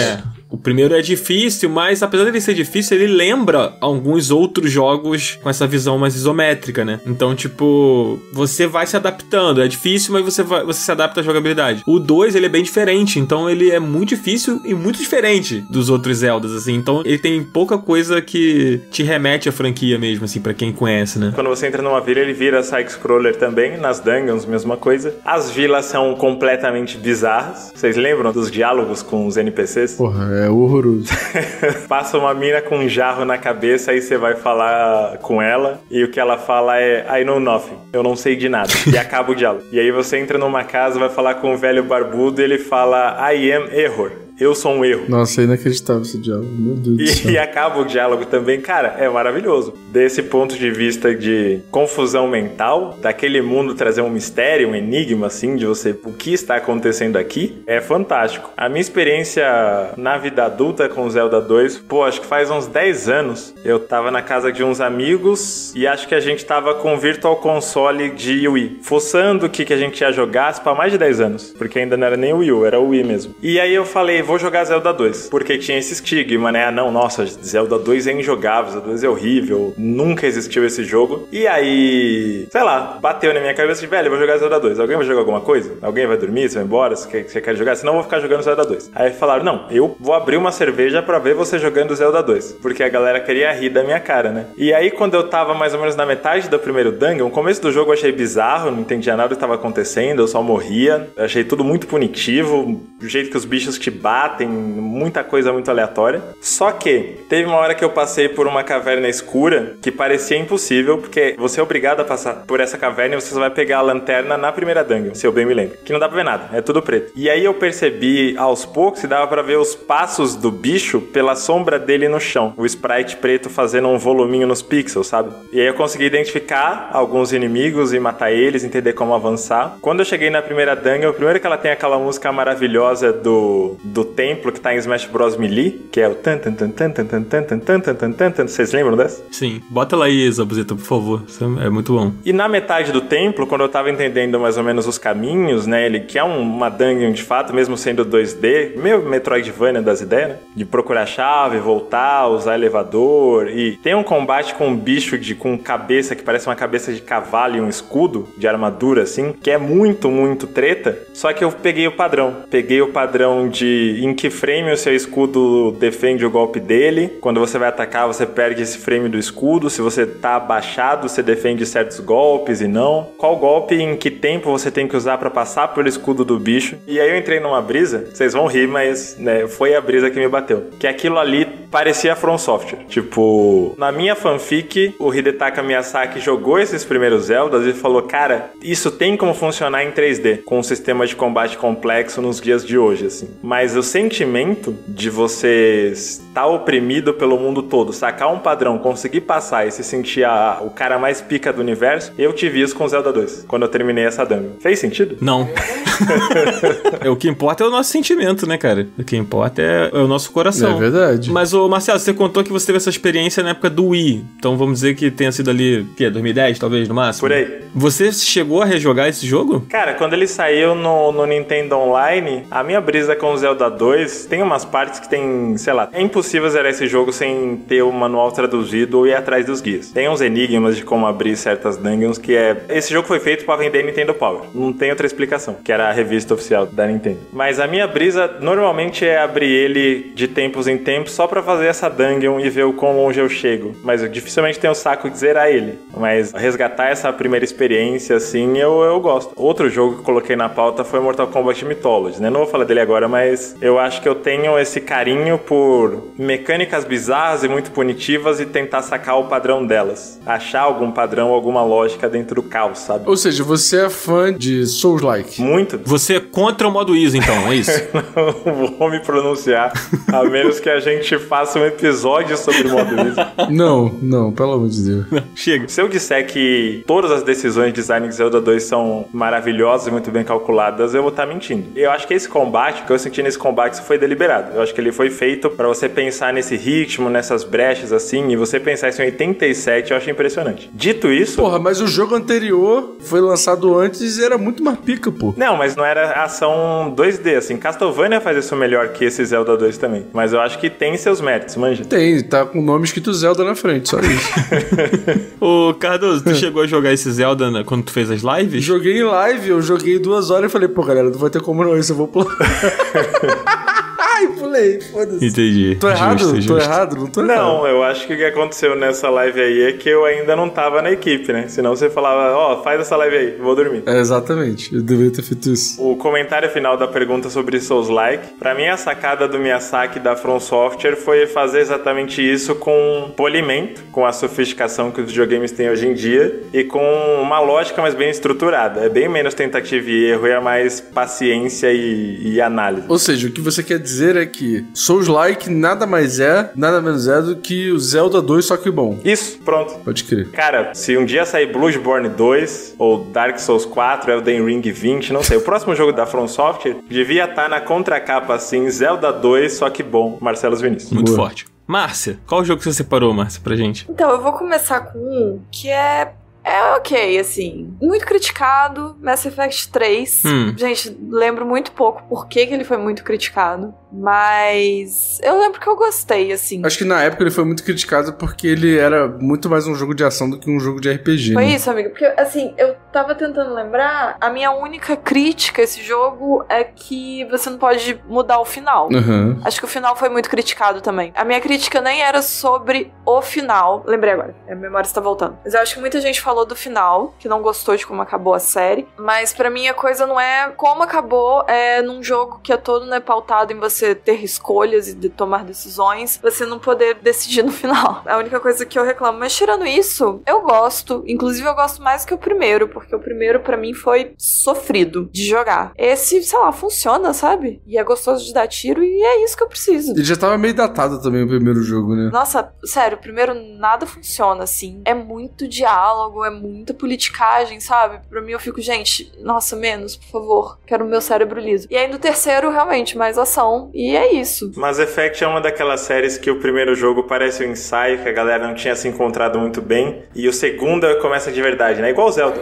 O primeiro é difícil, mas apesar dele ser difícil, ele lembra alguns outros jogos com essa visão mais isométrica, né? Então, tipo, você vai se adaptando. É difícil, mas você se adapta à jogabilidade. O 2, ele é bem diferente, então ele é muito difícil e muito diferente dos outros Zeldas, assim. Então, ele tem pouca coisa que te remete à franquia mesmo, assim, pra quem conhece, né? Quando você entra numa vila, ele vira side-scroller também. Nas dungeons, mesma coisa. As vilas são completamente bizarras. Vocês lembram dos diálogos com os NPCs? Porra, é horroroso. Passa uma mina com um jarro na cabeça, aí você vai falar com ela, e o que ela fala é I know nothing, eu não sei de nada, e acaba o diálogo. E aí você entra numa casa, vai falar com um velho barbudo, e ele fala I am error, eu sou um erro. Nossa, é inacreditável esse diálogo, meu Deus do céu. E acaba o diálogo também, cara, é maravilhoso. Desse ponto de vista de confusão mental, daquele mundo trazer um mistério, um enigma, assim, de você, o que está acontecendo aqui, é fantástico. A minha experiência na vida adulta com Zelda 2, pô, acho que faz uns 10 anos, eu tava na casa de uns amigos e acho que a gente tava com o Virtual Console de Wii, fuçando o que a gente ia jogar para mais de 10 anos, porque ainda não era nem o Wii U, era o Wii mesmo. E aí eu falei, vou jogar Zelda 2, porque tinha esse estigma, né? Não, nossa, Zelda 2 é injogável, Zelda 2 é horrível, nunca existiu esse jogo. E aí, sei lá, bateu na minha cabeça de, velho, eu vou jogar Zelda 2. Alguém vai jogar alguma coisa? Alguém vai dormir? Você vai embora? Você quer jogar? Senão eu vou ficar jogando Zelda 2. Aí falaram, não, eu vou abrir uma cerveja pra ver você jogando Zelda 2, porque a galera queria rir da minha cara, né? E aí, quando eu tava mais ou menos na metade do primeiro dungeon, o começo do jogo eu achei bizarro, não entendia nada do que tava acontecendo, eu só morria, eu achei tudo muito punitivo, o jeito que os bichos te batem, muita coisa muito aleatória. Só que teve uma hora que eu passei por uma caverna escura que parecia impossível, porque você é obrigado a passar por essa caverna e você só vai pegar a lanterna na primeira dungeon, se eu bem me lembro, que não dá pra ver nada, é tudo preto. E aí eu percebi aos poucos que dava pra ver os passos do bicho pela sombra dele no chão, o sprite preto fazendo um voluminho nos pixels, sabe? E aí eu consegui identificar alguns inimigos e matar eles, entender como avançar. Quando eu cheguei na primeira dungeon, primeiro que ela tem aquela música maravilhosa do templo que tá em Smash Bros. Melee, que é o tan tan tan tan tan tan tan tan tan tan tan tan. Vocês lembram dessa? Sim. Bota ela aí, Zabuzeta, por favor. Isso é muito bom. E na metade do templo, quando eu tava entendendo mais ou menos os caminhos, né, ele que é uma dungeon de fato, mesmo sendo 2D, meio Metroidvania das ideias, né? De procurar chave, voltar, usar elevador, e tem um combate com um bicho com cabeça que parece uma cabeça de cavalo e um escudo de armadura, assim, que é muito, muito treta. Só que eu peguei o padrão. Peguei o padrão de em que frame o seu escudo defende o golpe dele. Quando você vai atacar, você perde esse frame do escudo. Se você tá abaixado, você defende certos golpes e não. Qual golpe e em que tempo você tem que usar pra passar pelo escudo do bicho. E aí eu entrei numa brisa, vocês vão rir, mas né, foi a brisa que me bateu. Que aquilo ali parecia From Software. Tipo, na minha fanfic, o Hidetaka Miyazaki jogou esses primeiros Zeldas e falou, cara, isso tem como funcionar em 3D, com um sistema de combate complexo nos dias de hoje, assim. Mas o sentimento de você estar oprimido pelo mundo todo, sacar um padrão, conseguir passar e se sentir o cara mais pica do universo, eu tive isso com Zelda 2, quando eu terminei essa dungeon. Fez sentido? Não. O que importa é o nosso sentimento, né, cara? O que importa é o nosso coração. É verdade. Mas, ô Marcelo, você contou que você teve essa experiência na época do Wii. Então vamos dizer que tenha sido ali, o quê? 2010, talvez, no máximo? Por aí. Você chegou a rejogar esse jogo? Cara, quando ele saiu no Nintendo Online, a minha brisa com o Zelda 2, tem umas partes que tem, sei lá, é impossível zerar esse jogo sem ter o manual traduzido ou ir atrás dos guias. Tem uns enigmas de como abrir certas dungeons que esse jogo foi feito pra vender Nintendo Power. Não tem outra explicação, que era a revista oficial da Nintendo. Mas a minha brisa normalmente é abrir ele de tempos em tempos só pra fazer essa dungeon e ver o quão longe eu chego. Mas eu dificilmente tenho o saco de zerar ele. Mas resgatar essa primeira experiência, assim, eu gosto. Outro jogo que eu coloquei na pauta foi Mortal Kombat Mythology, né? Não vou falar dele agora, mas eu acho que eu tenho esse carinho por mecânicas bizarras e muito punitivas e tentar sacar o padrão delas. Achar algum padrão, alguma lógica dentro do caos, sabe? Ou seja, você é fã de Souls-like. Muito. Você é contra o modo easy, então, é isso? Não vou me pronunciar, a menos que a gente faça um episódio sobre o modo easy. Não, pelo amor de Deus. Não, chega. Se eu disser que todas as decisões de design de Zelda 2 são maravilhosas e muito bem calculadas, eu vou estar mentindo. Eu acho que esse combate, o que eu senti nesse combate, foi deliberado. Eu acho que ele foi feito pra você pensar nesse ritmo, nessas brechas assim, e você pensar isso em 87, eu acho impressionante. Dito isso... Porra, mas o jogo anterior foi lançado antes e era muito mais pica, pô. Não, mas não era ação 2D, assim. Castlevania faz isso melhor que esse Zelda 2 também. Mas eu acho que tem seus méritos, manja. Tem, tá com o nome escrito Zelda na frente, só isso. Ô, Cardoso, tu chegou a jogar esse Zelda quando tu fez as lives? Joguei em live, eu joguei 2 horas e falei, pô, galera, não vai ter como não, isso eu vou pular. Ai, pulei, foda-se. Entendi. Tô errado? Justo. Tô errado? Não tô errado. Não, eu acho que o que aconteceu nessa live aí é que eu ainda não tava na equipe, né? Senão você falava, ó, faz essa live aí, vou dormir. É, exatamente, eu deveria ter feito isso. O comentário final da pergunta sobre Souls-like, pra mim a sacada do Miyazaki da From Software foi fazer exatamente isso com polimento, com a sofisticação que os videogames têm hoje em dia e com uma lógica mais bem estruturada. É bem menos tentativa e erro e é mais paciência e análise. Ou seja, o que você quer dizer é que Souls-like nada mais é, nada menos é do que o Zelda 2, só que bom. Isso, pronto. Pode crer. Cara, se um dia sair Bloodborne 2 ou Dark Souls 4, Elden Ring 20, não sei, o próximo jogo da From Software devia estar na contracapa assim, Zelda 2, só que bom, Marcelo Vinícius. Muito Boa. forte. Márcia, qual jogo que você separou, Márcia, pra gente? Então, eu vou começar com um que é ok, assim. Muito criticado, Mass Effect 3. Gente, lembro muito pouco por que ele foi muito criticado. Mas eu lembro que eu gostei, assim. Acho que na época ele foi muito criticado porque ele era muito mais um jogo de ação do que um jogo de RPG. Foi né? isso, amiga. Porque, assim, eu tava tentando lembrar. A minha única crítica a esse jogo é que você não pode mudar o final. Uhum. Acho que o final foi muito criticado também. A minha crítica nem era sobre o final. Lembrei agora. A memória está voltando. Mas eu acho que muita gente falou do final, que não gostou de como acabou a série. Mas pra mim a coisa não é como acabou, é num jogo que é todo, né, pautado em você ter escolhas e de tomar decisões, você não poder decidir no final. É a única coisa que eu reclamo. Mas tirando isso, eu gosto. Inclusive eu gosto mais que o primeiro, porque o primeiro pra mim foi sofrido de jogar. Esse, sei lá, funciona, sabe? E é gostoso de dar tiro e é isso que eu preciso. Ele já tava meio datado também o primeiro jogo, né? Nossa, sério, o primeiro nada funciona, assim. É muito diálogo, é muita politicagem, sabe? Pra mim eu fico, gente, nossa, menos, por favor. Quero o meu cérebro liso. E aí no terceiro, realmente, mais ação. E é isso. Mass Effect é uma daquelas séries que o primeiro jogo parece um ensaio, que a galera não tinha se encontrado muito bem. E o segundo começa de verdade, né? Igual o Zelda.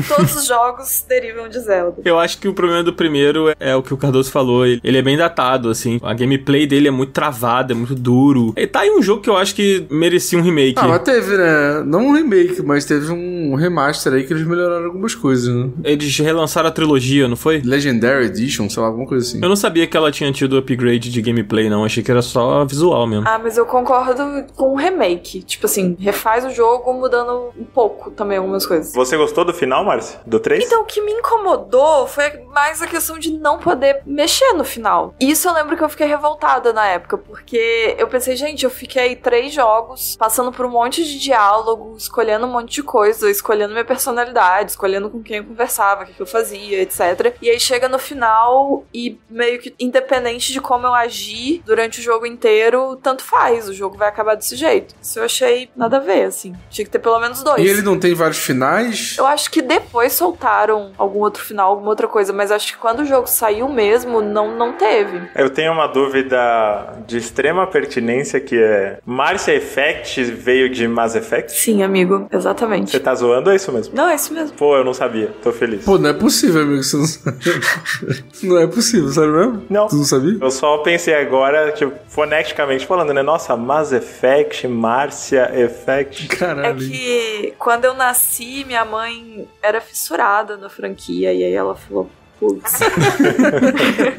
Todos os jogos derivam de Zelda. Eu acho que o problema do primeiro é o que o Cardoso falou. Ele é bem datado, assim. A gameplay dele é muito travada, é muito duro. E tá aí um jogo que eu acho que merecia um remake. Ah, mas teve, né? Não um remake, mas teve um remaster aí que eles melhoraram algumas coisas, né? Eles relançaram a trilogia, não foi? Legendary Edition, sei lá, alguma coisa assim. Eu não sabia que ela tinha tido upgrade de gameplay, não. Achei que era só visual mesmo. Ah, mas eu concordo com o remake. Tipo assim, refaz o jogo mudando um pouco também algumas coisas. Você gostou do final, Márcio? Do 3? Então, o que me incomodou foi mais a questão de não poder mexer no final. Isso eu lembro que eu fiquei revoltada na época, porque eu pensei, gente, eu fiquei 3 jogos passando por um monte de diálogo, escolhendo um monte de coisa, escolhendo minha personalidade, escolhendo com quem eu conversava, o que eu fazia, etc. E aí chega no final e meio que independente de como eu agir durante o jogo inteiro, tanto faz, o jogo vai acabar desse jeito. Isso eu achei nada a ver, assim. Tinha que ter pelo menos 2. E ele não tem vários finais? Eu acho que depois soltaram algum outro final, alguma outra coisa, mas acho que quando o jogo saiu mesmo, não teve. Eu tenho uma dúvida de extrema pertinência que é... Marcia Effect veio de Mass Effect? Sim, amigo, exatamente. Você tá zoando ou é isso mesmo? Não, é isso mesmo. Pô, eu não sabia. Tô feliz. Pô, não é possível, amigo, você não sabe. Não é possível, sério mesmo? Não. Tu não sabia? Eu só pensei agora, tipo, foneticamente falando, né? Nossa, Mass Effect, Marcia Effect. Caralho. É que quando eu nasci, minha mãe era fissurada na franquia, e aí ela falou, putz,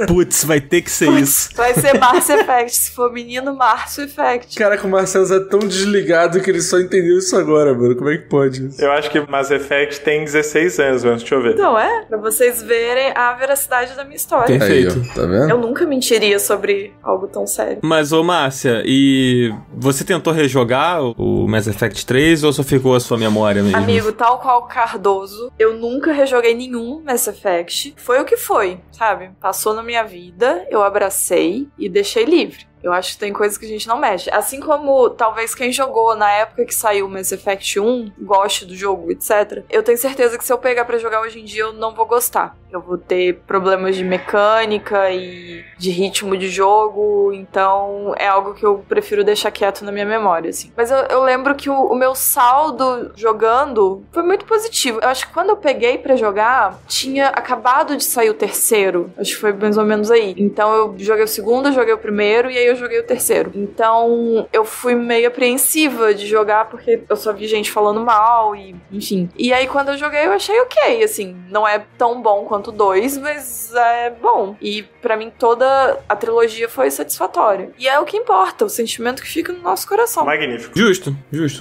Putz, vai ter que ser isso. vai ser Mars Effect, se for menino, Mars Effect. Caraca, o Marcelo é tão desligado que ele só entendeu isso agora, mano. Como é que pode isso? Eu acho que Mass Effect tem 16 anos, mas deixa eu ver. Então é, pra vocês verem a veracidade da minha história. Perfeito. Aí, ó, tá vendo? Eu nunca mentiria sobre algo tão sério. Mas, ô Márcia, e você tentou rejogar o Mass Effect 3 ou só ficou a sua memória mesmo? Amigo, tal qual Cardoso, eu nunca rejoguei nenhum Mass Effect. Foi o que foi, sabe? Passou na minha vida, eu abracei e deixei livre. Eu acho que tem coisas que a gente não mexe. Assim como talvez quem jogou na época que saiu o Mass Effect 1, goste do jogo, etc. Eu tenho certeza que se eu pegar pra jogar hoje em dia, eu não vou gostar. Eu vou ter problemas de mecânica e de ritmo de jogo, então é algo que eu prefiro deixar quieto na minha memória, assim. Mas eu lembro que o meu saldo jogando foi muito positivo. Eu acho que quando eu peguei pra jogar, tinha acabado de sair o terceiro. Acho que foi mais ou menos aí. Então eu joguei o segundo, joguei o primeiro e aí eu joguei o terceiro. Então eu fui meio apreensiva de jogar porque eu só vi gente falando mal e enfim. E aí quando eu joguei eu achei ok, assim. Não é tão bom quanto o 2, mas é bom. E pra mim toda a trilogia foi satisfatória. E é o que importa, o sentimento que fica no nosso coração. Magnífico. Justo,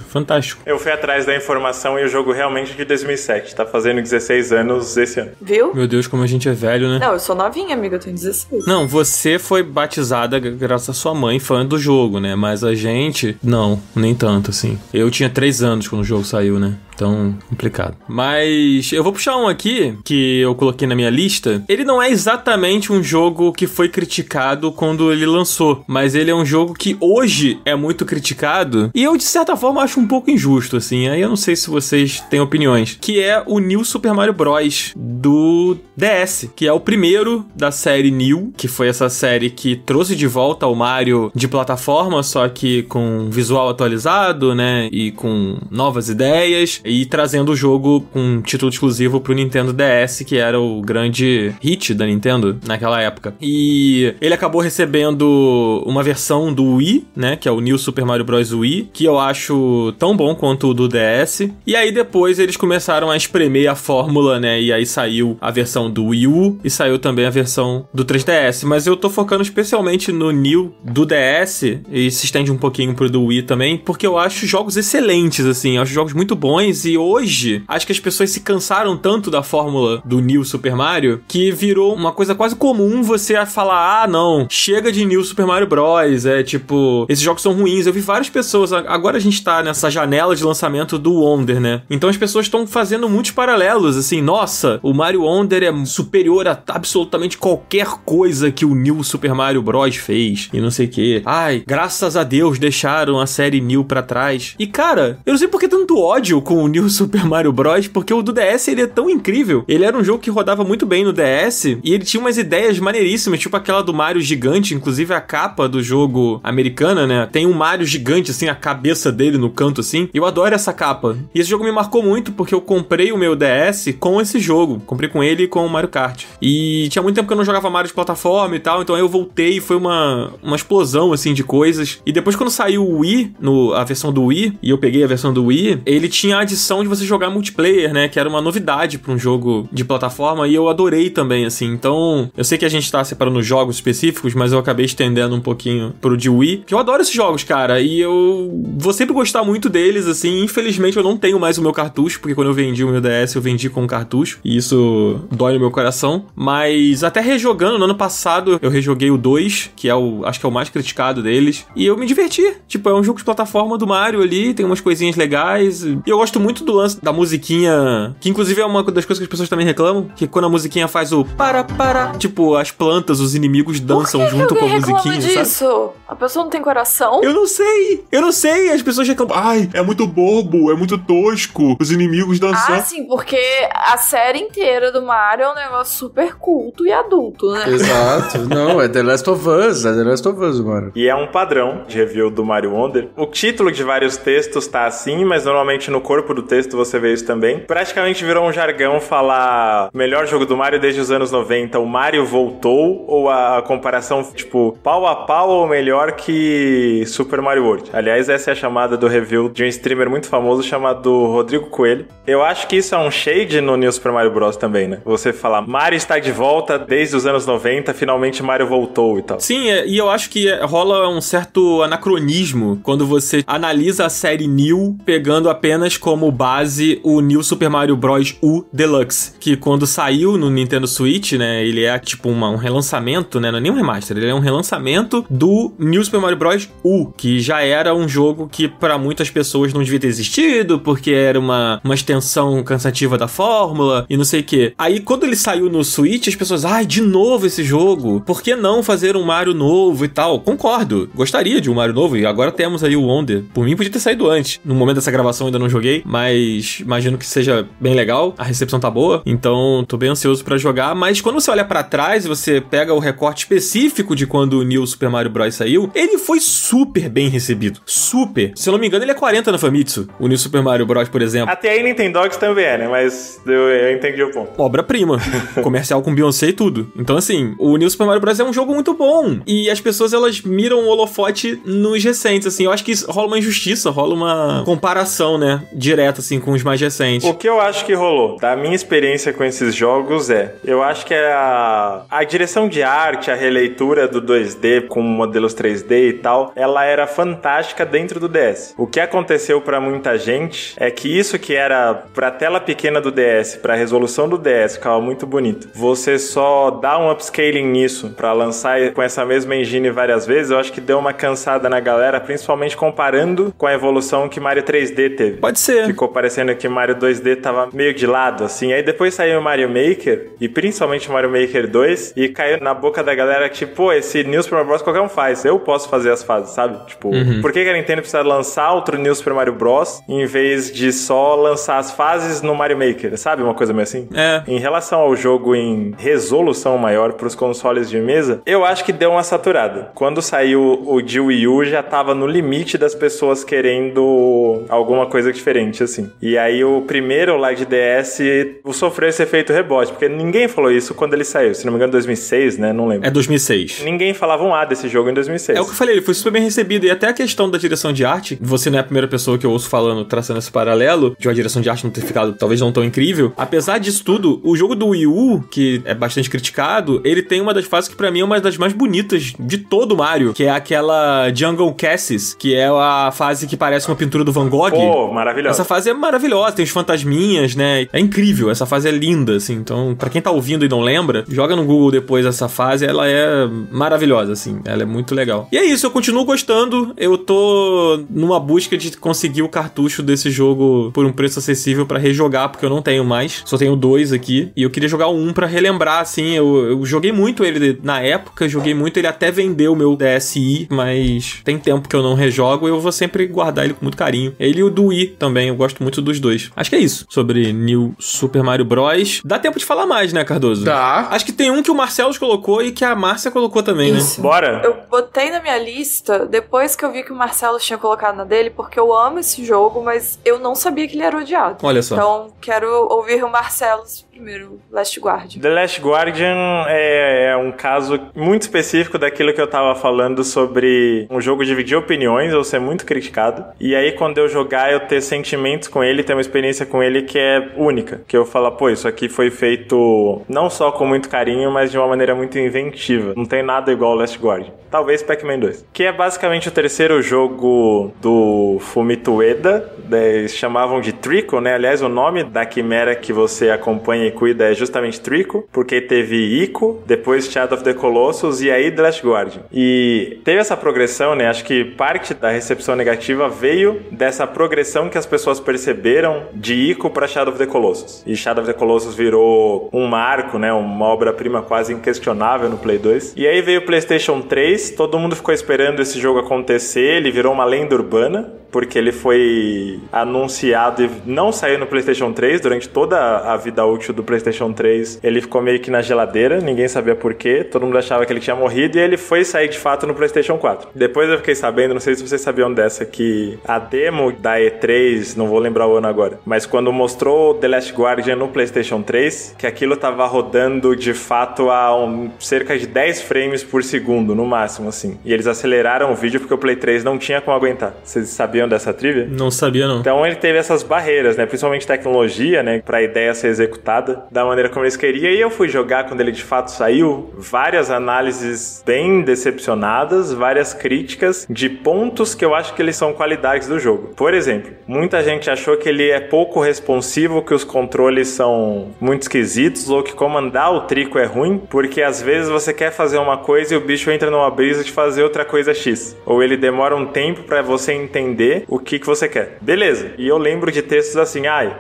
fantástico. Eu fui atrás da informação e o jogo realmente é de 2007. Tá fazendo 16 anos esse ano. Viu? Meu Deus, como a gente é velho, né? Não, eu sou novinha, amiga, eu tenho 16. Não, você foi batizada graças à sua mãe fã do jogo, né? Mas a gente, não, nem tanto, assim. Eu tinha 3 anos quando o jogo saiu, né? Então, complicado. Mas eu vou puxar um aqui, que eu coloquei na minha lista. Ele não é exatamente um jogo que foi criticado quando ele lançou, mas ele é um jogo que hoje é muito criticado, e eu, de certa forma, acho um pouco injusto, assim. Aí eu não sei se vocês têm opiniões. Que é o New Super Mario Bros. Do DS, que é o primeiro da série New, que foi essa série que trouxe de volta o Mario de plataforma, só que com visual atualizado, né? E com novas ideias. E trazendo o jogo com um título exclusivo pro Nintendo DS, que era o grande hit da Nintendo naquela época. E ele acabou recebendo uma versão do Wii, né, que é o New Super Mario Bros. Wii, que eu acho tão bom quanto o do DS. E aí depois eles começaram a espremer a fórmula, né, e aí saiu a versão do Wii U e saiu também a versão do 3DS. Mas eu tô focando especialmente no New do DS, e se estende um pouquinho pro do Wii também, porque eu acho jogos excelentes, assim, eu acho jogos muito bons. E hoje, acho que as pessoas se cansaram tanto da fórmula do New Super Mario que virou uma coisa quase comum você falar, ah, não, chega de New Super Mario Bros. É tipo, esses jogos são ruins. Eu vi várias pessoas, agora a gente tá nessa janela de lançamento do Wonder, né? Então as pessoas estão fazendo muitos paralelos, assim, nossa, o Mario Wonder é superior a absolutamente qualquer coisa que o New Super Mario Bros. Fez, e não sei o que. Ai, graças a Deus deixaram a série New pra trás. E cara, eu não sei por que tanto ódio com o New Super Mario Bros, porque o do DS ele é tão incrível. Ele era um jogo que rodava muito bem no DS e ele tinha umas ideias maneiríssimas, tipo aquela do Mario gigante, inclusive a capa do jogo americana, né? Tem um Mario gigante, assim, a cabeça dele no canto, assim. Eu adoro essa capa. E esse jogo me marcou muito porque eu comprei o meu DS com esse jogo. Comprei com ele e com o Mario Kart. E tinha muito tempo que eu não jogava Mario de plataforma e tal, então aí eu voltei e foi uma explosão, assim, de coisas. E depois quando saiu o Wii, a versão do Wii, e eu peguei a versão do Wii, ele tinha a adição de você jogar multiplayer, né? Que era uma novidade pra um jogo de plataforma e eu adorei também, assim. Então, eu sei que a gente tá separando jogos específicos, mas eu acabei estendendo um pouquinho pro de Wii, que eu adoro esses jogos, cara, e eu vou sempre gostar muito deles, assim. Infelizmente, eu não tenho mais o meu cartucho, porque quando eu vendi o meu DS, eu vendi com cartucho, e isso dói no meu coração. Mas até rejogando, no ano passado, eu rejoguei o 2, que é acho que é o mais criticado deles, e eu me diverti. Tipo, é um jogo de plataforma do Mario ali, tem umas coisinhas legais, e eu gosto muito do lance da musiquinha, que inclusive é uma das coisas que as pessoas também reclamam, que quando a musiquinha faz o para, tipo, as plantas, os inimigos dançam junto com a musiquinha, disso? Sabe? A pessoa não tem coração? Eu não sei, as pessoas reclamam, ai, é muito bobo, é muito tosco, os inimigos dançando. Ah, sim, porque a série inteira do Mario é um negócio super culto e adulto, né? Exato, não, é The Last of Us, mano. E é um padrão de review do Mario Wonder. O título de vários textos tá assim, mas normalmente no corpo do texto você vê isso também. Praticamente virou um jargão falar melhor jogo do Mario desde os anos 90, o Mario voltou, ou a comparação, tipo, pau a pau ou melhor que Super Mario World. Aliás, essa é a chamada do review de um streamer muito famoso chamado Rodrigo Coelho. Eu acho que isso é um shade no New Super Mario Bros. Também, né? Você falar, Mario está de volta desde os anos 90, finalmente Mario voltou e tal. Sim, e eu acho que rola um certo anacronismo quando você analisa a série New pegando apenas como como base o New Super Mario Bros. U Deluxe, que quando saiu no Nintendo Switch, né, ele é tipo um relançamento, né, não é nem um remaster, ele é um relançamento do New Super Mario Bros. U, que já era um jogo que pra muitas pessoas não devia ter existido, porque era uma extensão cansativa da fórmula e não sei o que. Aí quando ele saiu no Switch, as pessoas, de novo esse jogo, por que não fazer um Mario novo e tal? Concordo, gostaria de um Mario novo, e agora temos aí o Wonder. Por mim podia ter saído antes, no momento dessa gravação eu ainda não joguei, mas imagino que seja bem legal, a recepção tá boa, então tô bem ansioso pra jogar. Mas quando você olha pra trás e você pega o recorte específico de quando o New Super Mario Bros. Saiu, ele foi super bem recebido, super. Se eu não me engano, ele é 40 na Famitsu, o New Super Mario Bros., por exemplo. Até aí Nintendogs também é, né? Mas eu entendi o ponto. Obra-prima, comercial com Beyoncé e tudo. Então assim, o New Super Mario Bros. É um jogo muito bom, e as pessoas, elas miram o holofote nos recentes, assim. Eu acho que rola uma injustiça, rola uma comparação, né, direta, assim, com os mais recentes. O que eu acho que rolou, da minha experiência com esses jogos, eu acho que a direção de arte, a releitura do 2D com modelos 3D e tal, ela era fantástica dentro do DS. O que aconteceu pra muita gente é que isso que era pra tela pequena do DS, pra resolução do DS, ficava muito bonito. Você só dá um upscaling nisso pra lançar com essa mesma engine várias vezes, eu acho que deu uma cansada na galera, principalmente comparando com a evolução que Mario 3D teve. Pode ser. Ficou parecendo que Mario 2D tava meio de lado, assim. Aí depois saiu o Mario Maker, e principalmente o Mario Maker 2, e caiu na boca da galera que, tipo, esse New Super Mario Bros. Qualquer um faz. Eu posso fazer as fases, sabe? Tipo, por que a Nintendo precisa lançar outro New Super Mario Bros. Em vez de só lançar as fases no Mario Maker, sabe? Uma coisa meio assim. Em relação ao jogo em resolução maior pros consoles de mesa, eu acho que deu uma saturada. Quando saiu o de Wii U, já tava no limite das pessoas querendo alguma coisa diferente, assim. E aí o primeiro lá de DS sofreu esse efeito rebote, porque ninguém falou isso quando ele saiu. Se não me engano, 2006, né? Não lembro. É 2006. Ninguém falava um A desse jogo em 2006. É o que eu falei, ele foi super bem recebido. E até a questão da direção de arte, você não é a primeira pessoa que eu ouço falando, traçando esse paralelo, de uma direção de arte não ter ficado talvez não tão incrível. Apesar disso tudo, o jogo do Wii U, que é bastante criticado, ele tem uma das fases que pra mim é uma das mais bonitas de todo o Mario, que é aquela Jungle Cassis, que é a fase que parece uma pintura do Van Gogh. Pô, maravilhosa. Essa fase é maravilhosa, tem os fantasminhas, né? É incrível, essa fase é linda, assim. Então, pra quem tá ouvindo e não lembra, joga no Google depois essa fase, ela é maravilhosa, assim. Ela é muito legal. E é isso, eu continuo gostando. Eu tô numa busca de conseguir o cartucho desse jogo por um preço acessível pra rejogar, porque eu não tenho mais. Só tenho 2 aqui. E eu queria jogar um pra relembrar, assim. Eu joguei muito ele na época, joguei muito ele até vender o meu DSi, mas tem tempo que eu não rejogo, eu vou sempre guardar ele com muito carinho. Ele e o do Wii também, eu gosto muito dos dois. Acho que é isso sobre New Super Mario Bros. Dá tempo de falar mais, né, Cardoso? Dá. Acho que tem um que o Marcelo colocou e que a Márcia colocou também, isso. né? Bora! Eu botei na minha lista depois que eu vi que o Marcelo tinha colocado na dele, porque eu amo esse jogo, mas eu não sabia que ele era odiado. Olha só. Então, quero ouvir o Marcelo primeiro, Last Guardian. The Last Guardian é um caso muito específico daquilo que eu tava falando sobre um jogo dividir opiniões ou ser muito criticado. E aí, quando eu jogar, eu ter sentimentos com ele, ter uma experiência com ele que é única. Que eu falo, pô, isso aqui foi feito não só com muito carinho, mas de uma maneira muito inventiva. Não tem nada igual ao Last Guardian. Talvez Pac-Man 2. Que é basicamente o terceiro jogo do Fumito Ueda. Eles chamavam de Trico, né? Aliás, o nome da quimera que você acompanha e cuida é justamente Trico, porque teve Ico, depois Shadow of the Colossus e aí The Last Guardian. E teve essa progressão, né? Acho que parte da recepção negativa veio dessa progressão que as pessoas perceberam de Ico para Shadow of the Colossus. E Shadow of the Colossus virou um marco, né? Uma obra-prima quase inquestionável no Play 2. E aí veio o PlayStation 3, todo mundo ficou esperando esse jogo acontecer, ele virou uma lenda urbana, porque ele foi anunciado e não saiu no PlayStation 3 durante toda a vida útil do PlayStation 3. Ele ficou meio que na geladeira, ninguém sabia por quê, todo mundo achava que ele tinha morrido e ele foi sair de fato no PlayStation 4. Depois eu fiquei sabendo, não sei se vocês sabiam dessa, que a demo da E3, não vou lembrar o ano agora, mas quando mostrou The Last Guardian no PlayStation 3, que aquilo tava rodando de fato a cerca de 10 frames por segundo, no máximo, assim. E eles aceleraram o vídeo porque o Play 3 não tinha como aguentar. Vocês sabiam dessa trivia? Não sabia, não. Então ele teve essas barreiras, né? Principalmente tecnologia, né? Pra ideia ser executada da maneira como eles queriam. E eu fui jogar quando ele de fato saiu, várias análises bem decepcionadas, várias críticas de pontos que eu acho que eles são qualidades do jogo. Por exemplo, muita gente achou que ele é pouco responsivo, que os controles são muito esquisitos, ou que comandar o Trico é ruim, porque às vezes você quer fazer uma coisa e o bicho entra numa brisa de fazer outra coisa X. Ou ele demora um tempo pra você entender o que você quer. Beleza. E eu lembro de textos assim,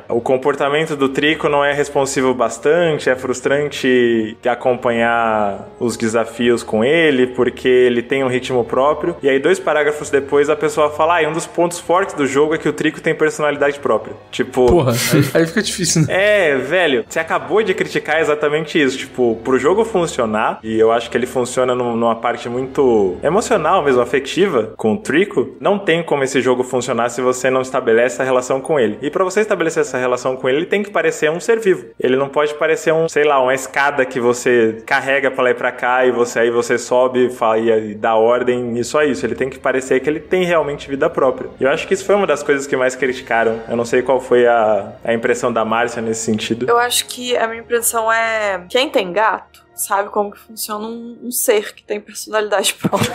o comportamento do Trico não é responsivo bastante, é frustrante de acompanhar os desafios com ele, porque ele tem um ritmo próprio. E aí 2 parágrafos depois a pessoa fala, um dos pontos fortes do jogo é que o Trico tem personalidade própria. Tipo... Porra, aí fica difícil, né? Velho, você acabou de criticar exatamente isso. Tipo, pro jogo funcionar, e eu acho que ele funciona numa parte muito emocional mesmo, afetiva, com o Trico, não tem como esse jogo funcionar se você não estabelece essa relação com ele. E pra você estabelecer essa relação com ele tem que parecer um ser vivo. Ele não pode parecer uma escada que você carrega pra lá e pra cá e aí você sobe e dá ordem e só isso. Ele tem que parecer que ele tem realmente vida própria. E eu acho que isso foi uma das coisas que mais criticaram. Eu não sei qual foi a impressão da Márcia nesse sentido. Eu acho que a minha impressão é... Quem tem gato sabe como que funciona um ser que tem personalidade própria.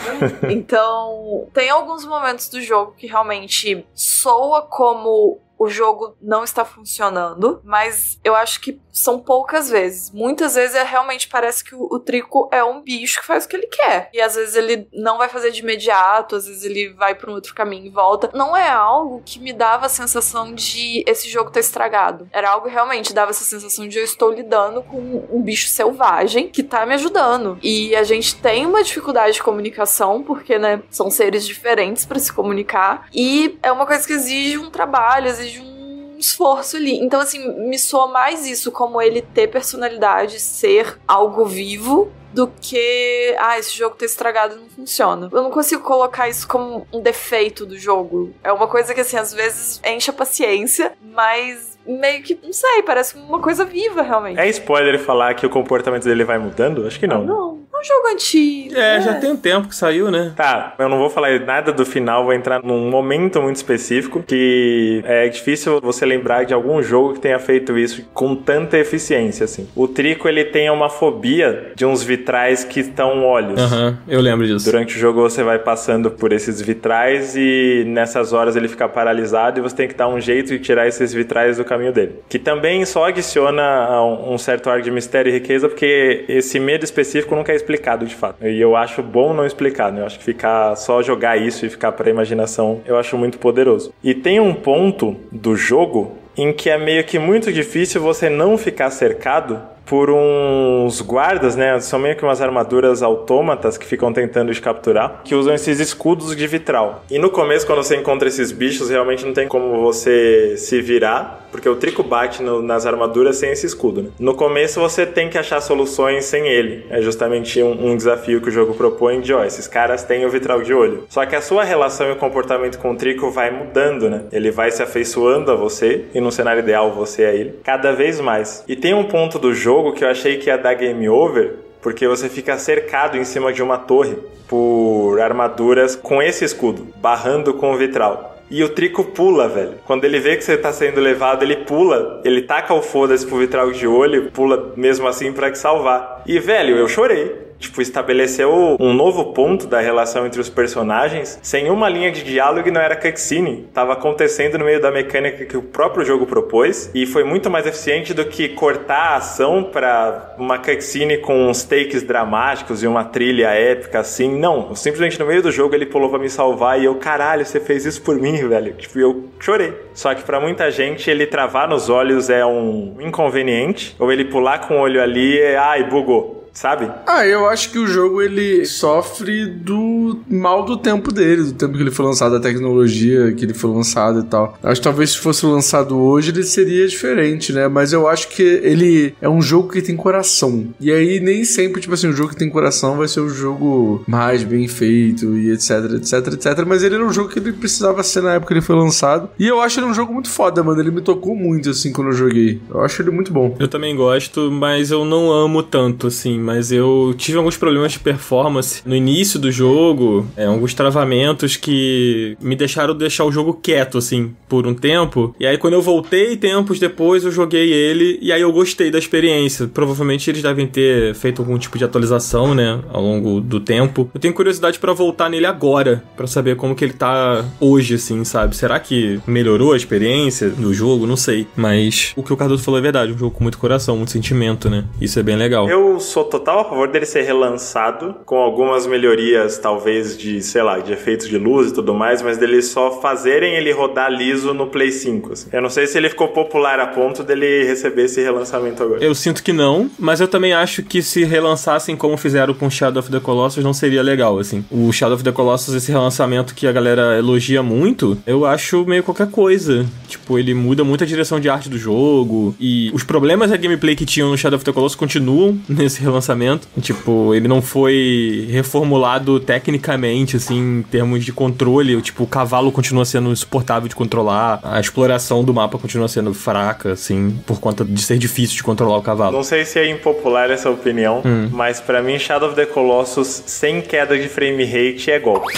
Então, tem alguns momentos do jogo que realmente soa como o jogo não está funcionando, mas eu acho que são poucas vezes. Muitas vezes realmente parece que o Trico é um bicho que faz o que ele quer. E às vezes ele não vai fazer de imediato, às vezes ele vai para um outro caminho e volta. Não é algo que me dava a sensação de esse jogo tá estragado. Era algo que realmente dava essa sensação de eu estou lidando com um bicho selvagem que tá me ajudando. E a gente tem uma dificuldade de comunicação, porque, né, são seres diferentes para se comunicar. E é uma coisa que exige um trabalho, exige um esforço ali. Então, assim, me soa mais isso como ele ter personalidade, ser algo vivo, do que, esse jogo tá estragado e não funciona. Eu não consigo colocar isso como um defeito do jogo. É uma coisa que, assim, às vezes enche a paciência, mas meio que, não sei, parece uma coisa viva, realmente. É spoiler falar que o comportamento dele vai mudando? Acho que não. Não. É um jogo antigo. Já tem um tempo que saiu, né? Tá, eu não vou falar nada do final, vou entrar num momento muito específico que é difícil você lembrar de algum jogo que tenha feito isso com tanta eficiência, assim. O Trico, ele tem uma fobia de uns vitrais que estão olhos. Eu lembro disso. Durante o jogo você vai passando por esses vitrais e nessas horas ele fica paralisado e você tem que dar um jeito de tirar esses vitrais do caminho dele. Que também só adiciona um certo ar de mistério e riqueza, porque esse medo específico nunca é explicado de fato. E eu acho bom não explicar, né? Eu acho que ficar só jogar isso e ficar pra imaginação, eu acho muito poderoso. E tem um ponto do jogo em que é meio que muito difícil você não ficar cercado por uns guardas, né? São meio que umas armaduras autômatas que ficam tentando te capturar, que usam esses escudos de vitral. E no começo, quando você encontra esses bichos, realmente não tem como você se virar, porque o Trico bate nas armaduras sem esse escudo, né? No começo, você tem que achar soluções sem ele. É justamente um desafio que o jogo propõe de, esses caras têm o vitral de olho. Só que a sua relação e o comportamento com o Trico vai mudando, né? Ele vai se afeiçoando a você, e no cenário ideal, você é ele, cada vez mais. E tem um ponto do jogo que eu achei que ia dar game over, porque você fica cercado em cima de uma torre por armaduras com esse escudo, barrando com o vitral. E o Trico pula, velho. Quando ele vê que você tá sendo levado, ele pula, ele taca o foda-se pro vitral de olho, pula mesmo assim pra te salvar. E, velho, eu chorei. Estabeleceu um novo ponto da relação entre os personagens sem uma linha de diálogo e não era cutscene. Tava acontecendo no meio da mecânica que o próprio jogo propôs e foi muito mais eficiente do que cortar a ação pra uma cutscene com uns takes dramáticos e uma trilha épica assim. Não, simplesmente no meio do jogo ele pulou pra me salvar e eu, caralho, você fez isso por mim, velho. Eu chorei. Só que pra muita gente ele travar nos olhos é um inconveniente, ou ele pular com o olho ali bugou. Sabe? Eu acho que o jogo, ele sofre do mal do tempo dele, do tempo que ele foi lançado, da tecnologia que ele foi lançado e tal. Acho que talvez se fosse lançado hoje, ele seria diferente, né? Mas eu acho que ele é um jogo que tem coração. E aí, nem sempre, tipo assim, um jogo que tem coração vai ser o jogo mais bem feito e etc, etc, etc. Mas ele era um jogo que ele precisava ser na época que ele foi lançado. E eu acho ele um jogo muito foda, mano. Ele me tocou muito, assim, quando eu joguei. Eu acho ele muito bom. Eu também gosto, mas eu não amo tanto, assim. mas eu tive alguns problemas de performance no início do jogo, alguns travamentos que me deixaram deixar o jogo quieto, assim, por um tempo. E aí, quando eu voltei tempos depois, eu joguei ele e aí eu gostei da experiência. Provavelmente eles devem ter feito algum tipo de atualização, né, ao longo do tempo. Eu tenho curiosidade pra voltar nele agora, pra saber como que ele tá hoje, assim, sabe? Será que melhorou a experiência do jogo? Não sei. Mas o que o Cardoso falou é verdade, um jogo com muito coração, muito sentimento, né? Isso é bem legal. Eu sou total a favor dele ser relançado, com algumas melhorias, talvez, de, sei lá, de efeitos de luz e tudo mais, mas deles só fazerem ele rodar liso no Play 5, assim. Eu não sei se ele ficou popular a ponto dele receber esse relançamento agora. Eu sinto que não, mas eu também acho que se relançassem como fizeram com Shadow of the Colossus, não seria legal, assim. O Shadow of the Colossus, esse relançamento que a galera elogia muito, eu acho meio qualquer coisa. Tipo, ele muda muito a direção de arte do jogo, e os problemas da gameplay que tinham no Shadow of the Colossus continuam nesse relançamento. Tipo, ele não foi reformulado tecnicamente, assim, em termos de controle. Tipo, o cavalo continua sendo insuportável de controlar, a exploração do mapa continua sendo fraca, assim, por conta de ser difícil de controlar o cavalo. Não sei se é impopular essa opinião, mas pra mim Shadow of the Colossus sem queda de frame rate é golpe.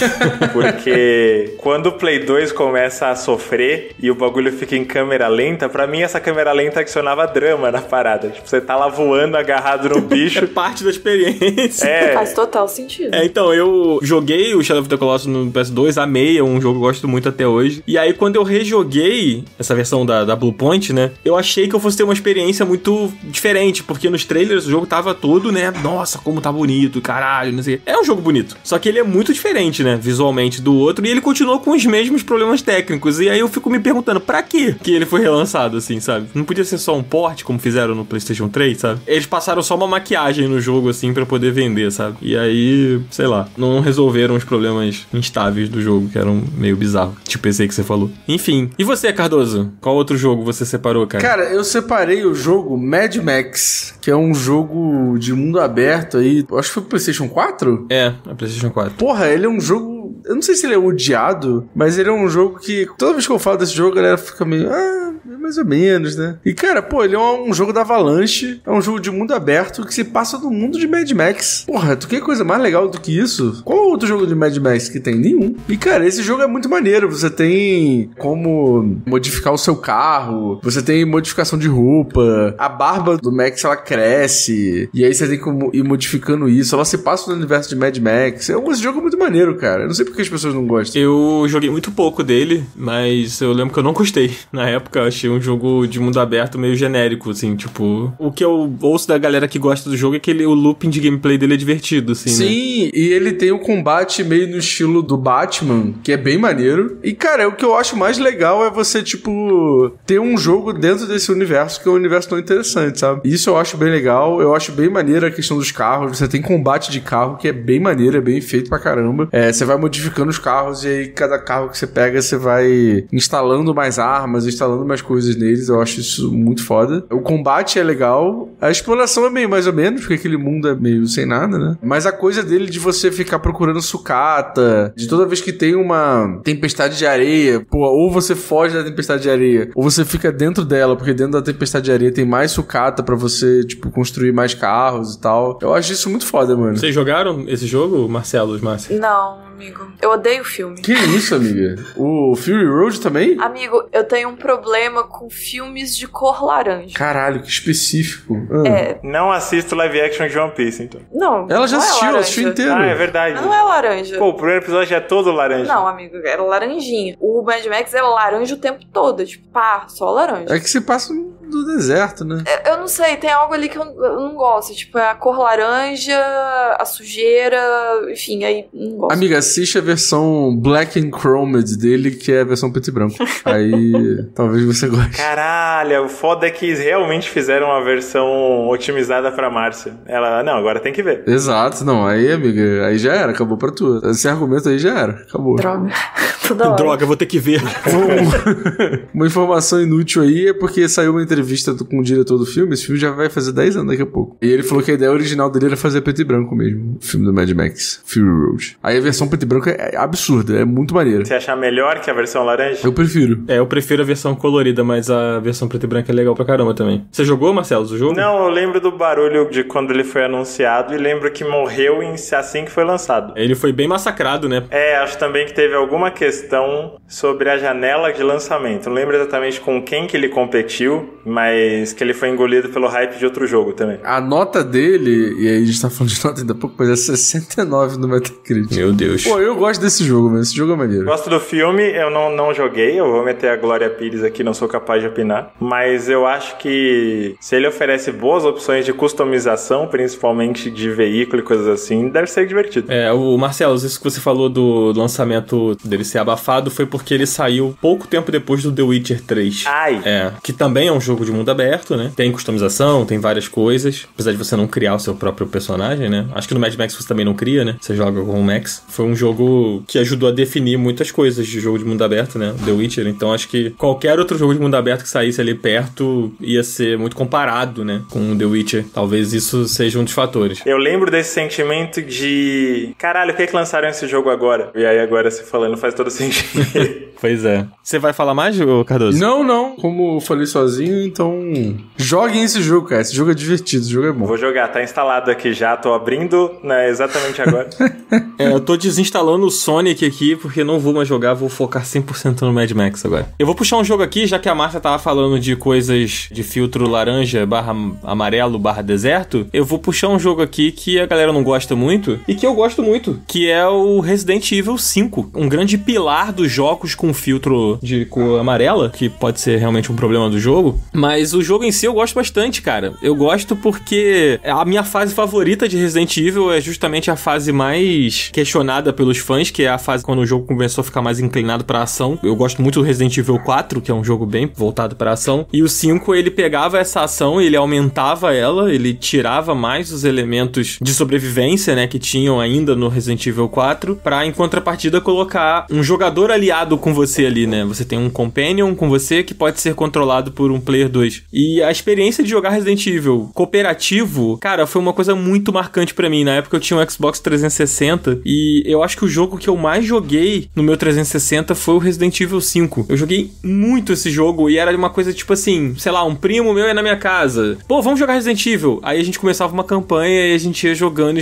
Porque quando o Play 2 começa a sofrer e o bagulho fica em câmera lenta, pra mim essa câmera lenta adicionava drama na parada. Tipo, você tá lá voando agarrado no bicho. É parte da experiência. Faz total sentido. Então, eu joguei o Shadow of the Colossus no PS2, amei, é um jogo que eu gosto muito até hoje. E aí, quando eu rejoguei essa versão da Bluepoint, né, eu achei que eu fosse ter uma experiência muito diferente, porque nos trailers o jogo tava todo, né, nossa, como tá bonito, caralho, não sei. É um jogo bonito, só que ele é muito diferente, né, visualmente do outro, e ele continua com os mesmos problemas técnicos. E aí eu fico me perguntando, pra quê que ele foi relançado, assim, sabe? Não podia ser só um port, como fizeram no PlayStation 3, sabe? Eles passaram só uma maquiagem no jogo, assim, pra poder vender, sabe? E aí, sei lá, não resolveram os problemas instáveis do jogo, que eram meio bizarros. Tipo esse aí que você falou. Enfim. E você, Cardoso? Qual outro jogo você separou, cara? Cara, eu separei o jogo Mad Max, que é um jogo de mundo aberto aí. Acho que foi pro PlayStation 4? É PlayStation 4. Porra, ele é um jogo... Eu não sei se ele é odiado, mas ele é um jogo que... Toda vez que eu falo desse jogo, a galera fica meio... mais ou menos, né? E, cara, pô, ele é um jogo da Avalanche, é um jogo de mundo aberto que se passa no mundo de Mad Max. Porra, tu quer coisa mais legal do que isso? Qual outro jogo de Mad Max que tem? Nenhum. E, cara, esse jogo é muito maneiro. Você tem como modificar o seu carro, você tem modificação de roupa, a barba do Max, ela cresce, e aí você tem como ir modificando isso. Ela se passa no universo de Mad Max. Esse jogo é muito maneiro, cara. Eu não sei porque as pessoas não gostam. Eu joguei muito pouco dele, mas eu lembro que eu não gostei. Na época, eu achei um jogo de mundo aberto meio genérico, assim, tipo... O que eu ouço da galera que gosta do jogo é que o looping de gameplay dele é divertido, assim, Sim, né? E ele tem um combate meio no estilo do Batman, que é bem maneiro. E, cara, o que eu acho mais legal é você, tipo, ter um jogo dentro desse universo, que é um universo tão interessante, sabe? Isso eu acho bem legal, eu acho bem maneiro a questão dos carros. Você tem combate de carro, que é bem maneiro, é bem feito pra caramba. Você vai modificando os carros e aí cada carro que você pega, você vai instalando mais armas, instalando mais coisas neles. Eu acho isso muito foda. O combate é legal, a exploração é meio mais ou menos, porque aquele mundo é meio sem nada, né? Mas a coisa dele de você ficar procurando sucata, de toda vez que tem uma tempestade de areia, pô, ou você foge da tempestade de areia, ou você fica dentro dela, porque dentro da tempestade de areia tem mais sucata pra você, tipo, construir mais carros e tal. Eu acho isso muito foda, mano. Vocês jogaram esse jogo, Marcelo, Márcia? Não, amigo. Eu odeio o filme. Que isso, amiga? O Fury Road também? Amigo, eu tenho um problema com filmes de cor laranja. Caralho, que específico. Não assisto live action de One Piece, então. Não, ela já assistiu, ela assistiu inteiro. Ah, é verdade. Não é laranja. Pô, o primeiro episódio é todo laranja. Não, amigo, era laranjinha. O Mad Max era laranja o tempo todo, tipo, pá, só laranja. É que se passa do deserto, né? Eu não sei, tem algo ali que eu não gosto. Tipo, é a cor laranja, a sujeira, enfim, aí não gosto. Amiga, assiste a versão Black and Chromed dele, que é a versão preto e branco. Aí, talvez você goste. Caralho, o foda é que realmente fizeram uma versão otimizada pra Márcia. Ela, não, agora tem que ver. Exato, não, aí, amiga, aí já era, acabou pra tu. Esse argumento aí já era, acabou. Droga. Toda hora. Droga, vou ter que ver. Uma informação inútil aí é porque saiu uma entrevista com o diretor do filme. Esse filme já vai fazer 10 anos daqui a pouco. E ele falou que a ideia original dele era fazer preto e branco mesmo. O filme do Mad Max, Fury Road. Aí a versão preto e branco é absurda, é muito maneiro. Você achar melhor que a versão laranja? Eu prefiro. Eu prefiro a versão colorida, mas a versão preto e branco é legal pra caramba também. Você jogou, Marcelo, o jogo? Não, eu lembro do barulho de quando ele foi anunciado e lembro que morreu assim que foi lançado. Ele foi bem massacrado, né? Acho também que teve alguma questão sobre a janela de lançamento. Não lembro exatamente com quem que ele competiu, mas que ele foi engolido pelo hype de outro jogo também. A nota dele, e aí a gente tá falando de nota ainda há pouco, mas é 69 no Metacritic. Meu Deus. Pô, eu gosto desse jogo, mas esse jogo é maneiro. Gosto do filme, eu não joguei, eu vou meter a Glória Pires aqui, não sou capaz de opinar, mas eu acho que se ele oferece boas opções de customização, principalmente de veículo e coisas assim, deve ser divertido. O Marcelo, isso que você falou do lançamento dele ser abafado foi porque ele saiu pouco tempo depois do The Witcher 3. Ai! Que também é um jogo de mundo aberto, né? Tem customização, tem várias coisas, apesar de você não criar o seu próprio personagem, né? Acho que no Mad Max você também não cria, né? Você joga com o Max. Foi um jogo que ajudou a definir muitas coisas de jogo de mundo aberto, né? The Witcher. Então acho que qualquer outro jogo de mundo aberto que saísse ali perto ia ser muito comparado, né? Com o The Witcher. Talvez isso seja um dos fatores. Eu lembro desse sentimento de... Caralho, por que lançaram esse jogo agora? E aí agora você falando faz todo sentido. Pois é. Você vai falar mais, Cardoso? Não. Como eu falei sozinho, então... Joguem esse jogo, cara. Esse jogo é divertido, esse jogo é bom. Vou jogar, tá instalado aqui já. Tô abrindo, né, exatamente agora. Eu tô desinstalando o Sonic aqui, porque não vou mais jogar, vou focar 100% no Mad Max agora. Eu vou puxar um jogo aqui, já que a Márcia tava falando de coisas de filtro laranja / amarelo / deserto, eu vou puxar um jogo aqui que a galera não gosta muito, e que eu gosto muito, que é o Resident Evil 5. Um grande pilar dos jogos com filtro de cor amarela, que pode ser realmente um problema do jogo, mas o jogo em si eu gosto bastante, cara. Eu gosto porque a minha fase favorita de Resident Evil é justamente a fase mais questionada pelos fãs, que é a fase quando o jogo começou a ficar mais inclinado pra ação. Eu gosto muito do Resident Evil 4, que é um jogo bem voltado pra ação, e o 5 ele pegava essa ação, ele aumentava ela, ele tirava mais os elementos de sobrevivência, né, que tinham ainda no Resident Evil 4, pra em contrapartida colocar um jogador aliado com você ali, né? Você tem um companion com você que pode ser controlado por um player 2. E a experiência de jogar Resident Evil cooperativo, cara, foi uma coisa muito marcante pra mim. Na época eu tinha um Xbox 360 e eu acho que o jogo que eu mais joguei no meu 360 foi o Resident Evil 5. Eu joguei muito esse jogo e era uma coisa tipo assim, sei lá, um primo meu ia na minha casa. Pô, vamos jogar Resident Evil. Aí a gente começava uma campanha e a gente ia jogando.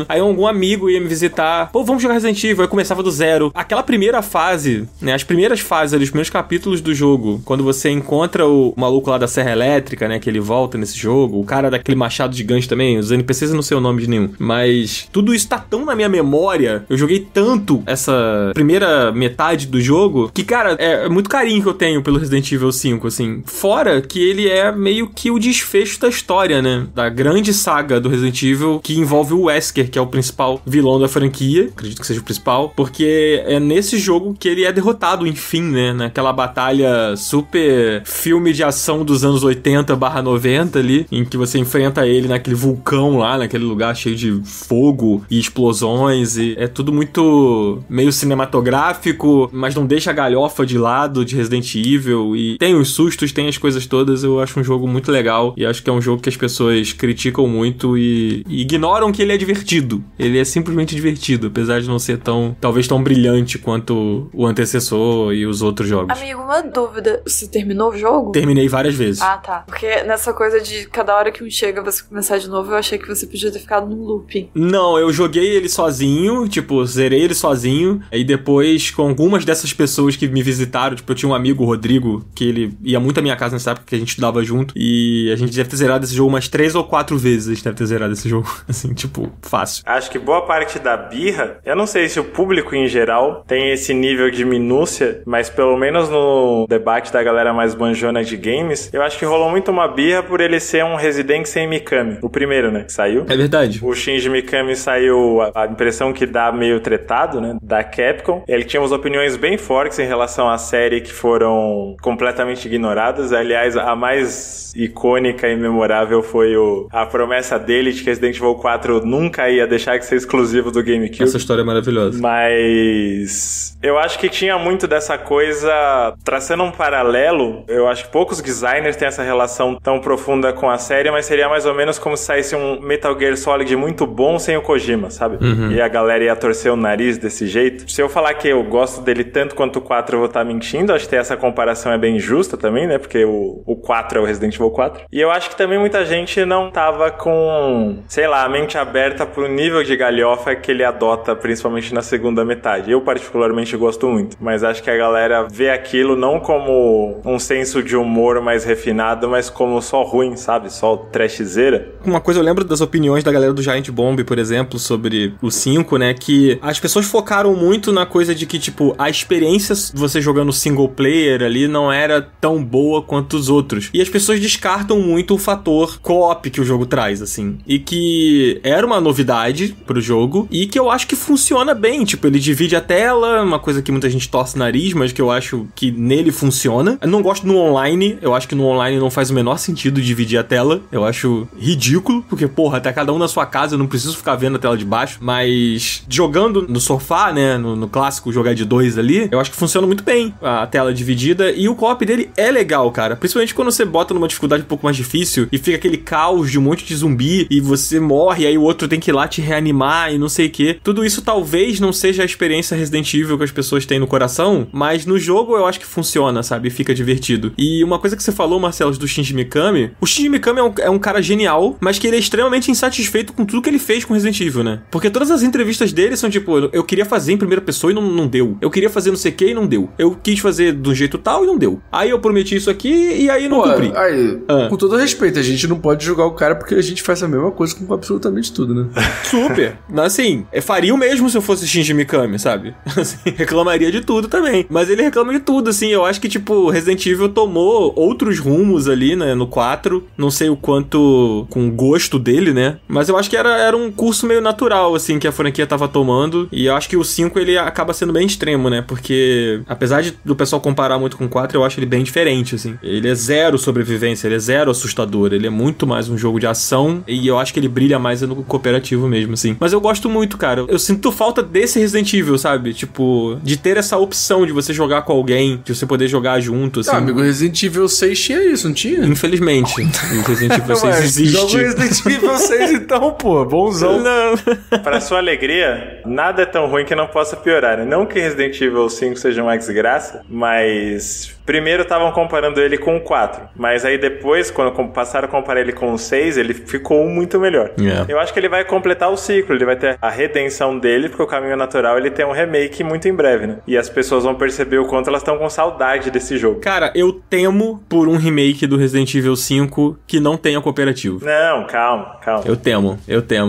Aí algum amigo ia me visitar. Pô, vamos jogar Resident Evil. Aí começava do zero. Aquela primeira fase, né, as primeiras fases ali, os primeiros capítulos do jogo, quando você encontra o maluco lá da Serra Elétrica, né, que ele volta nesse jogo, o cara daquele machado gigante também, os NPCs eu não sei o nome de nenhum, mas tudo isso tá tão na minha memória, eu joguei tanto essa primeira metade do jogo, que, cara, é muito carinho que eu tenho pelo Resident Evil 5, assim, fora que ele é meio que o desfecho da história, né, da grande saga do Resident Evil, que envolve o Wesker, que é o principal vilão da franquia, acredito que seja o principal, porque é nesse jogo que ele é derrotado, enfim, né, naquela batalha super filme de ação dos anos 80/90 ali, em que você enfrenta ele naquele vulcão lá, naquele lugar cheio de fogo e explosões, e é tudo muito meio cinematográfico, mas não deixa a galhofa de lado de Resident Evil, e tem os sustos, tem as coisas todas. Eu acho um jogo muito legal, e acho que é um jogo que as pessoas criticam muito e ignoram que ele é divertido. Ele é simplesmente divertido, apesar de não ser talvez tão brilhante quanto o antecessor e os outros jogos. Amigo, uma dúvida. Você terminou o jogo? Terminei várias vezes. Ah, tá. Porque nessa coisa de cada hora que um chega você começar de novo, eu achei que você podia ter ficado num looping. Não, eu joguei ele sozinho, tipo, zerei ele sozinho, e depois com algumas dessas pessoas que me visitaram, tipo, eu tinha um amigo, o Rodrigo, que ele ia muito à minha casa nessa época, que a gente estudava junto, e a gente deve ter zerado esse jogo umas 3 ou 4 vezes, a gente deve ter zerado esse jogo, assim, tipo, fácil. Acho que boa parte da birra, eu não sei se o público em geral tem esse nível de minúcia, mas pelo menos no debate da galera mais banjona de games, eu acho que rolou muito uma birra por ele ser um Resident sem Mikami. O primeiro, né, que saiu. É verdade. O Shinji Mikami saiu, a impressão que dá meio tretado, né, da Capcom. Ele tinha umas opiniões bem fortes em relação à série que foram completamente ignoradas. Aliás, a mais icônica e memorável foi a promessa dele de que Resident Evil 4 nunca ia deixar de ser exclusivo do GameCube. Essa história é maravilhosa. Mas eu acho que tinha muito dessa coisa, traçando um paralelo, eu acho que poucos designers têm essa relação tão profunda com a série, mas seria mais ou menos como se saísse um Metal Gear Solid muito bom sem o Kojima, sabe? Uhum. E a galera ia torcer o nariz desse jeito. Se eu falar que eu gosto dele tanto quanto o 4, eu vou estar mentindo. Acho que essa comparação é bem justa também, né? Porque o 4 é o Resident Evil 4. E eu acho que também muita gente não tava com, sei lá, a mente aberta pro nível de galhofa que ele adota, principalmente na segunda metade. Eu particularmente gosto muito, mas acho que a galera vê aquilo não como um senso de humor mais refinado, mas como só ruim, sabe? Só trashzeira. Uma coisa, eu lembro das opiniões da galera do Giant Bomb, por exemplo, sobre o 5, né? Que as pessoas focaram muito na coisa de que, tipo, a experiência você jogando single player ali não era tão boa quanto os outros. E as pessoas descartam muito o fator co-op que o jogo traz, assim. E que era uma novidade pro jogo e que eu acho que funciona bem. Tipo, ele divide a tela, uma coisa que muita gente torce o nariz, mas que eu acho que nele funciona. Eu não gosto no online, eu acho que no online não faz o menor sentido dividir a tela. Eu acho ridículo, porque, porra, até cada um na sua casa, eu não preciso ficar vendo a tela de baixo. Mas jogando no sofá, né, no clássico jogar de 2 ali, eu acho que funciona muito bem a tela dividida. E o co-op dele é legal, cara. Principalmente quando você bota numa dificuldade um pouco mais difícil e fica aquele caos de um monte de zumbi e você morre, aí o outro tem que ir lá te reanimar e não sei o que. Tudo isso talvez não seja a experiência Resident Evil que as pessoas têm no coração, mas no jogo eu acho que funciona, sabe? Fica divertido. E uma coisa que você falou, Marcelo, do Shinji Mikami, o Shinji Mikami é um cara genial, mas que ele é extremamente insatisfeito com tudo que ele fez com Resident Evil, né? Porque todas as entrevistas dele são tipo, eu queria fazer em primeira pessoa e não deu. Eu queria fazer não sei o que e não deu. Eu quis fazer do jeito tal e não deu. Aí eu prometi isso aqui e aí não cumpri. Aí, com todo respeito, a gente não pode julgar o cara porque a gente faz a mesma coisa com absolutamente tudo, né? Super. Assim, eu faria o mesmo se eu fosse Shinji Mikami, sabe? Assim, reclamaria de tudo também. Mas ele reclama de tudo, assim. Eu acho que, tipo, Resident Evil tomou outros rumos ali, né? No 4. Não sei o quanto com o gosto dele, né? Mas eu acho que era um curso meio natural, assim, que a franquia tava tomando. E eu acho que o 5, ele acaba sendo bem extremo, né? Porque, apesar do pessoal comparar muito com o 4, eu acho ele bem diferente, assim. Ele é zero sobrevivência, ele é zero assustador. Ele é muito mais um jogo de ação. E eu acho que ele brilha mais no cooperativo mesmo, assim. Mas eu gosto muito, cara. Eu sinto falta desse Resident Evil, sabe? Tipo, de ter essa opção de você jogar com alguém, de você poder jogar junto, assim. Ah, amigo, Resident Evil 6 tinha isso, não tinha? Infelizmente. O Resident Evil 6 existe. Joga Resident Evil 6 então, pô. Bonzão. Não. Pra sua alegria, nada é tão ruim que não possa piorar, né? Não que Resident Evil 5 seja uma desgraça, mas... Primeiro estavam comparando ele com o 4, mas aí depois, quando passaram a comparar ele com o 6, ele ficou muito melhor. Yeah. Eu acho que ele vai completar o ciclo, ele vai ter a redenção dele, porque o caminho natural ele tem um remake muito em breve, né? E as pessoas vão perceber o quanto elas estão com saudade desse jogo. Cara, eu temo por um remake do Resident Evil 5 que não tenha cooperativo. Não, calma. Eu temo.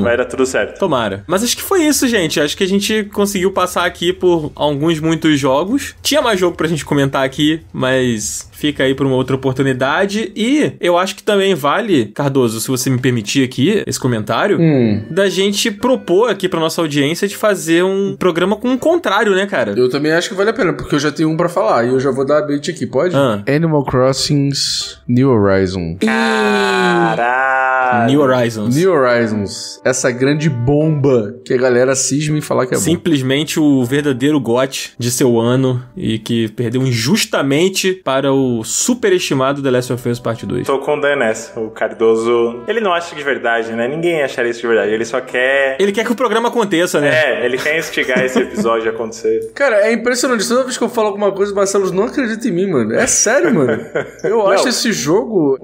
Vai dar tudo certo. Tomara. Mas acho que foi isso, gente. Acho que a gente conseguiu passar aqui por muitos jogos. Tinha mais jogo pra gente comentar aqui, mas fica aí pra uma outra oportunidade. E eu acho que também vale, Cardoso, se você me permitir aqui esse comentário, da gente propor aqui pra nossa audiência de fazer um programa com o contrário, né, cara? Eu também acho que vale a pena, porque eu já tenho um pra falar e eu já vou dar a bait aqui, pode? Animal Crossing New Horizons. Caralho. New Horizons. New Horizons. Essa grande bomba que a galera cisma em falar que é bom. Simplesmente o verdadeiro GOT de seu ano e que perdeu injustamente para o superestimado The Last of Us Part 2. Tô com o Dan nessa. O Cardoso, ele não acha de verdade, né? Ninguém acharia isso de verdade. Ele só quer... Ele quer que o programa aconteça, né? É, ele quer instigar esse episódio a acontecer. Cara, é impressionante. Toda vez que eu falo alguma coisa, o Marcelo não acredita em mim, mano. É sério, mano. Eu acho esse jogo...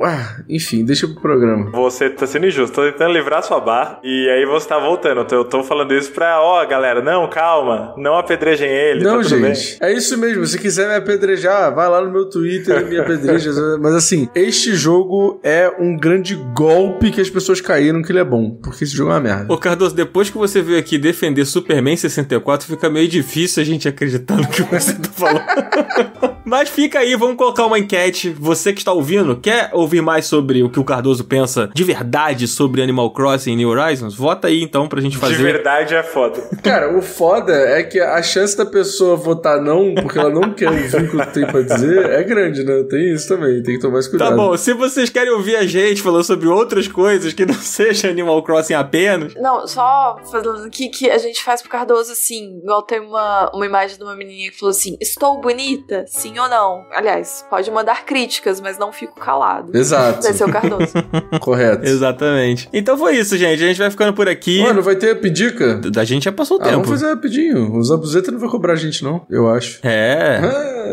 enfim, deixa pro programa. Você tá sendo injusto. Tô tentando livrar sua barra e aí você tá voltando. Eu tô falando isso pra... galera, não, calma. Não apedrejem ele. Não, tá tudo gente. bem. É isso mesmo. Se quiser me apedrejar, vai lá no meu Twitter e me apedreja. Mas assim, este jogo é um grande golpe que as pessoas caíram que ele é bom. Porque esse jogo é uma merda. Ô, Cardoso, depois que você veio aqui defender Superman 64, fica meio difícil a gente acreditar no que você tá falando. Mas fica aí, vamos colocar uma enquete. Você que está ouvindo, quer ouvir mais sobre o que o Cardoso pensa de verdade sobre Animal Crossing e New Horizons? Vota aí, então, pra gente fazer... De verdade é foda. Cara, o foda é que a chance da pessoa votar não, porque ela não quer ouvir o que eu tenho pra dizer, é grande, né? Tem isso também, tem que tomar esse cuidado. Tá bom, se vocês querem ouvir a gente falando sobre outras coisas que não seja Animal Crossing apenas... Não, só falando aqui que a gente faz pro Cardoso assim, igual tem uma imagem de uma menininha que falou assim, estou bonita? Sim sim ou não. Aliás, pode mandar críticas, mas não fico calado. Exato. Deve ser o Cardoso. Correto. Exatamente. Então foi isso, gente. A gente vai ficando por aqui. Mano, vai ter pedica? A gente já passou o tempo. Vamos fazer rapidinho. O Zabuzeta não vai cobrar a gente, não, eu acho.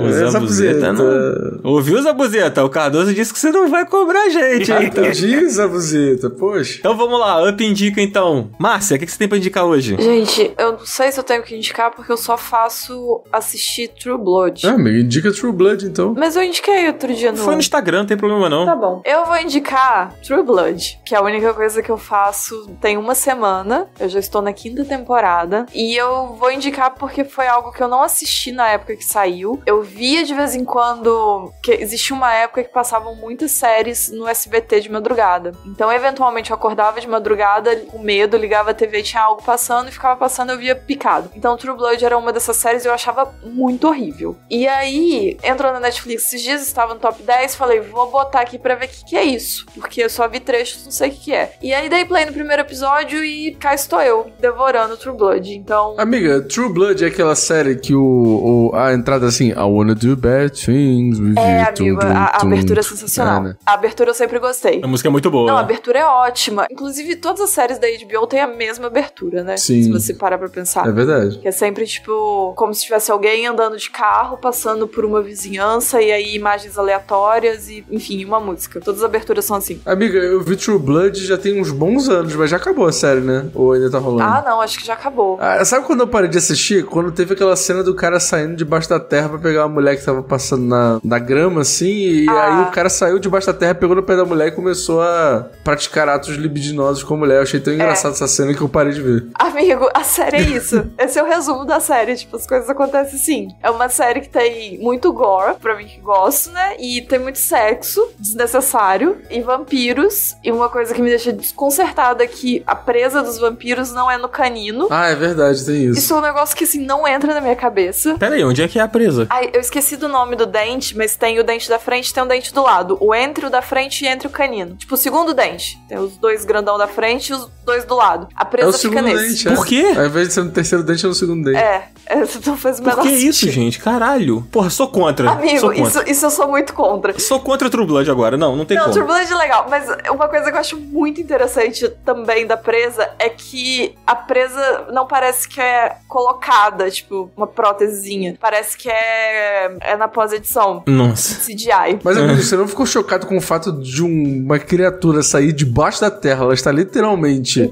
O Zabuzeta não. Ouviu, Zabuzeta? O Cardoso disse que você não vai cobrar a gente, hein? Entendi, Zabuzeta, poxa. Então vamos lá, Up indica então. Márcia, o que você tem pra indicar hoje? Gente, eu não sei se eu tenho que indicar porque eu só faço assistir True Blood. Amigo, indica True Blood, então. Mas eu indiquei outro dia no... Foi no Instagram, não tem problema não. Tá bom. Eu vou indicar True Blood, que é a única coisa que eu faço tem uma semana. Eu já estou na 5ª temporada. E eu vou indicar porque foi algo que eu não assisti na época que saiu. Eu via de vez em quando... que existia uma época que passavam muitas séries no SBT de madrugada. Então, eventualmente, eu acordava de madrugada com medo, ligava a TV, tinha algo passando e ficava passando, eu via picado. Então, True Blood era uma dessas séries e eu achava muito horrível. E aí, entrou na Netflix esses dias, estava no top 10, falei, vou botar aqui pra ver o que é isso. Porque eu só vi trechos, não sei o que é. E aí, dei play no primeiro episódio e cá estou eu, devorando True Blood. Então... Amiga, True Blood é aquela série que a entrada assim, I wanna do bad things with you. Amigo, a abertura é sensacional. Né? A abertura eu sempre gostei. A música é muito boa. Não, a abertura é ótima. Inclusive, todas as séries da HBO têm a mesma abertura, né? Sim. Se você parar pra pensar. É verdade. Que é sempre, tipo, como se tivesse alguém andando de carro, passando por uma vizinhança, e aí imagens aleatórias e, enfim, uma música. Todas as aberturas são assim. Amiga, eu vi True Blood já tem uns bons anos, mas já acabou a série, né? Ou ainda tá rolando? Ah, não, acho que já acabou. Sabe quando eu parei de assistir? Quando teve aquela cena do cara saindo debaixo da terra pra pegar uma mulher que tava passando na grama, assim, e aí o cara saiu debaixo da terra, pegou no pé da mulher e começou a praticar atos libidinosos com a mulher. Eu achei tão engraçado essa cena que eu parei de ver. Amigo, a série é isso. Esse é o resumo da série. Tipo, as coisas acontecem assim. É uma série que tem muito gore, pra mim que gosto, né? E tem muito sexo desnecessário e vampiros. E uma coisa que me deixa desconcertada é que a presa dos vampiros não é no canino. Ah, é verdade, tem isso. Isso é um negócio que, assim, não entra na minha cabeça. Pera aí, onde é que é a presa? Ai, eu esqueci do nome do dente, mas tem o dente da frente e tem o dente do lado. O entre o da frente e entre o canino. Tipo, o segundo dente. Tem os dois grandão da frente e os dois do lado. A presa fica nesse. Dente, Por quê? Ao invés de ser no terceiro dente, é no segundo dente. Não faz o menor Por que sentido. isso, gente? Caralho. Porra, sou contra. Amigo, sou contra. Isso eu sou muito contra. Sou contra True Blood agora. Não tem Não, como. True Blood é legal, mas uma coisa que eu acho muito interessante também da presa é que a presa não parece que é colocada, tipo, uma prótesezinha. Parece que é na pós-edição. Nossa. CGI. Mas, amigo, você não ficou chocado com o fato de uma criatura sair debaixo da terra? Ela está literalmente...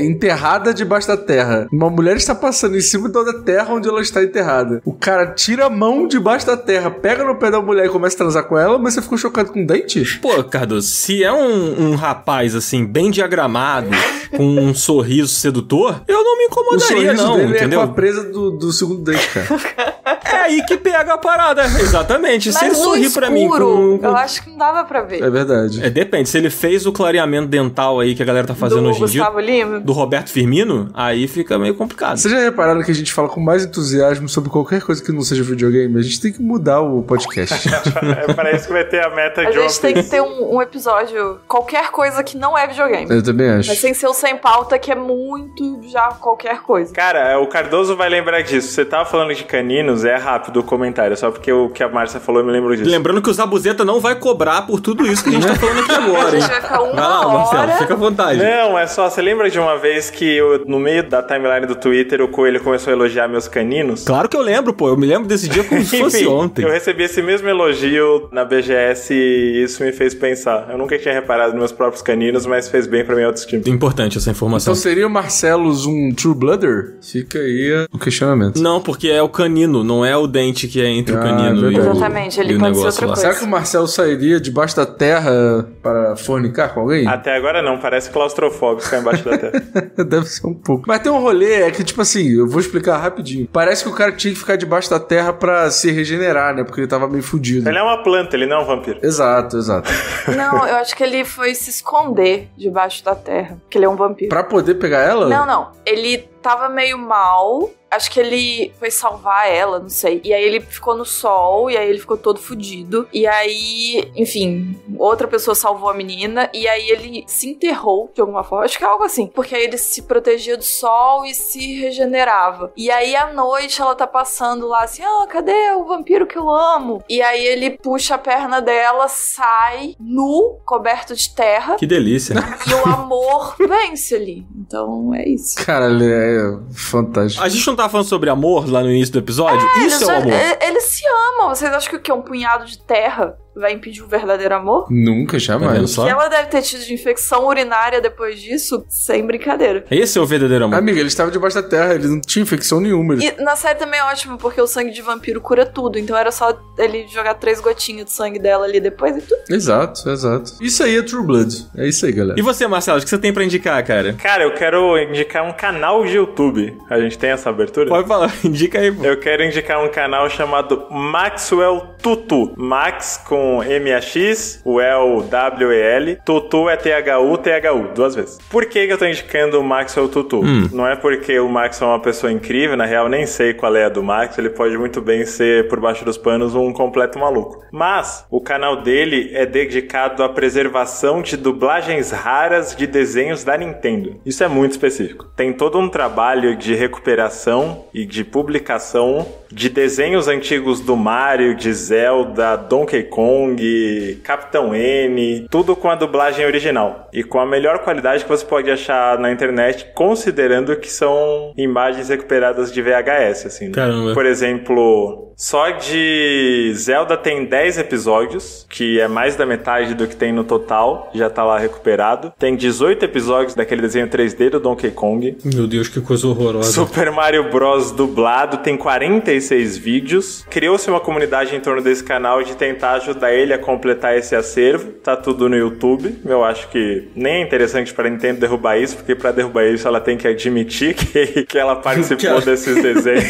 enterrada debaixo da terra. Uma mulher está passando em cima da terra onde ela está enterrada. O cara tira a mão debaixo da terra, pega no pé da mulher e começa a transar com ela, mas você ficou chocado com dentes? Pô, Cardoso, se é um rapaz, assim, bem diagramado, com um sorriso sedutor, eu não me incomodaria, não, dele entendeu? É com a presa do segundo dente, cara. É aí que pega a parada, exatamente. Mas se ele no sorrir escuro, pra mim com... eu acho que não dava pra ver. É verdade. Depende, se ele fez o clareamento dental aí que a galera tá fazendo hoje em dia, Gustavo Lima, do Roberto Firmino, aí fica meio complicado. Vocês já repararam que a gente fala com mais entusiasmo sobre qualquer coisa que não seja videogame? A gente tem que mudar o podcast, gente. É para isso que vai ter a meta a de gente tem que ter um episódio, qualquer coisa que não é videogame. Eu também acho. Mas sem ser o sem pauta, que é muito já qualquer coisa. Cara, o Cardoso vai lembrar disso. Você tava falando de caninos, é rápido o comentário, só porque o que a Márcia falou eu me lembro disso. Lembrando que o Zabuzeta não vai cobrar por tudo isso que a gente tá falando aqui A agora, hein? gente vai ficar uma Vai lá, Marcelo, hora. fica à vontade. Não, é só, você lembra de uma vez que no meio da timeline do Twitter o Coelho começou a elogiar meus caninos? Claro que eu lembro, pô. Eu me lembro desse dia como se fosse Enfim, ontem. eu recebi esse mesmo elogio na BGS e isso me fez pensar. Eu nunca tinha reparado nos meus próprios caninos, mas fez bem pra minha autoestima. Importante essa informação. Então seria o Marcelos um True Blooder? Fica aí o questionamento. Não, porque é o canino, não é o dente que é entre o canino e o Exatamente, ele e o pode ser negócio outra lá. coisa. Será que o Marcelo sairia debaixo da terra para fornicar com alguém? Até agora não, parece claustrofóbico ficar embaixo da terra. Deve ser um pouco. Mas tem um rolê, é que tipo assim, eu vou explicar rapidinho. Parece que o cara tinha que ficar debaixo da terra pra se regenerar, né? Porque ele tava meio fudido. Ele é uma planta, ele não é um vampiro. Exato. Não, eu acho que ele foi se esconder debaixo da terra, que ele é um vampiro. Pra poder pegar ela? Não. Ele tava meio mal. Acho que ele foi salvar ela, não sei. E aí ele ficou no sol, e aí ele ficou todo fudido. E aí, enfim, outra pessoa salvou a menina. E aí ele se enterrou de alguma forma. Acho que é algo assim. Porque aí ele se protegia do sol e se regenerava. E aí à noite ela tá passando lá assim, cadê o vampiro que eu amo? E aí ele puxa a perna dela, sai nu, coberto de terra. Que delícia. E o amor vence ali. Então é isso. Caralho, é fantástico. A gente não tava falando sobre amor lá no início do episódio? Isso é o amor. Eles se amam. Vocês acham que o quê? Um punhado de terra vai impedir o verdadeiro amor? Nunca, Tá jamais. vendo só? E ela deve ter tido de infecção urinária depois disso, sem brincadeira. Esse é o verdadeiro amor. Amiga, ele estava debaixo da terra, ele não tinha infecção nenhuma. E na série também é ótimo, porque o sangue de vampiro cura tudo. Então era só ele jogar 3 gotinhas de sangue dela ali depois e tudo. Exato, exato. Isso aí é True Blood. É isso aí, galera. E você, Marcelo, o que você tem pra indicar, cara? Cara, eu quero indicar um canal de YouTube. A gente tem essa abertura? Pode falar, indica aí, pô. Eu quero indicar um canal chamado Maxwell Tutu. Max com M-A-X, o El W-E-L. Tutu é T-H-U-T-H-U, 2 vezes. Por que eu tô indicando o Maxwell Tutu? Não é porque o Max é uma pessoa incrível, na real nem sei qual é a do Max, ele pode muito bem ser, por baixo dos panos, um completo maluco. Mas o canal dele é dedicado à preservação de dublagens raras de desenhos da Nintendo. Isso é muito específico. Tem todo um trabalho de recuperação e de publicação de desenhos antigos do Mario, de Zelda, Donkey Kong, Capitão N, tudo com a dublagem original e com a melhor qualidade que você pode achar na internet, considerando que são imagens recuperadas de VHS, assim, né? Caramba. Por exemplo, só de Zelda tem 10 episódios, que é mais da metade do que tem no total, já tá lá recuperado. Tem 18 episódios daquele desenho 3D do Donkey Kong. Meu Deus, que coisa horrorosa. Super Mario Bros. Dublado tem 46 vídeos. Criou-se uma comunidade em torno desse canal de tentar ajudar ele a completar esse acervo. Tá tudo no YouTube. Eu acho que nem é interessante pra Nintendo derrubar isso, porque pra derrubar isso ela tem que admitir que ela participou desses desenhos.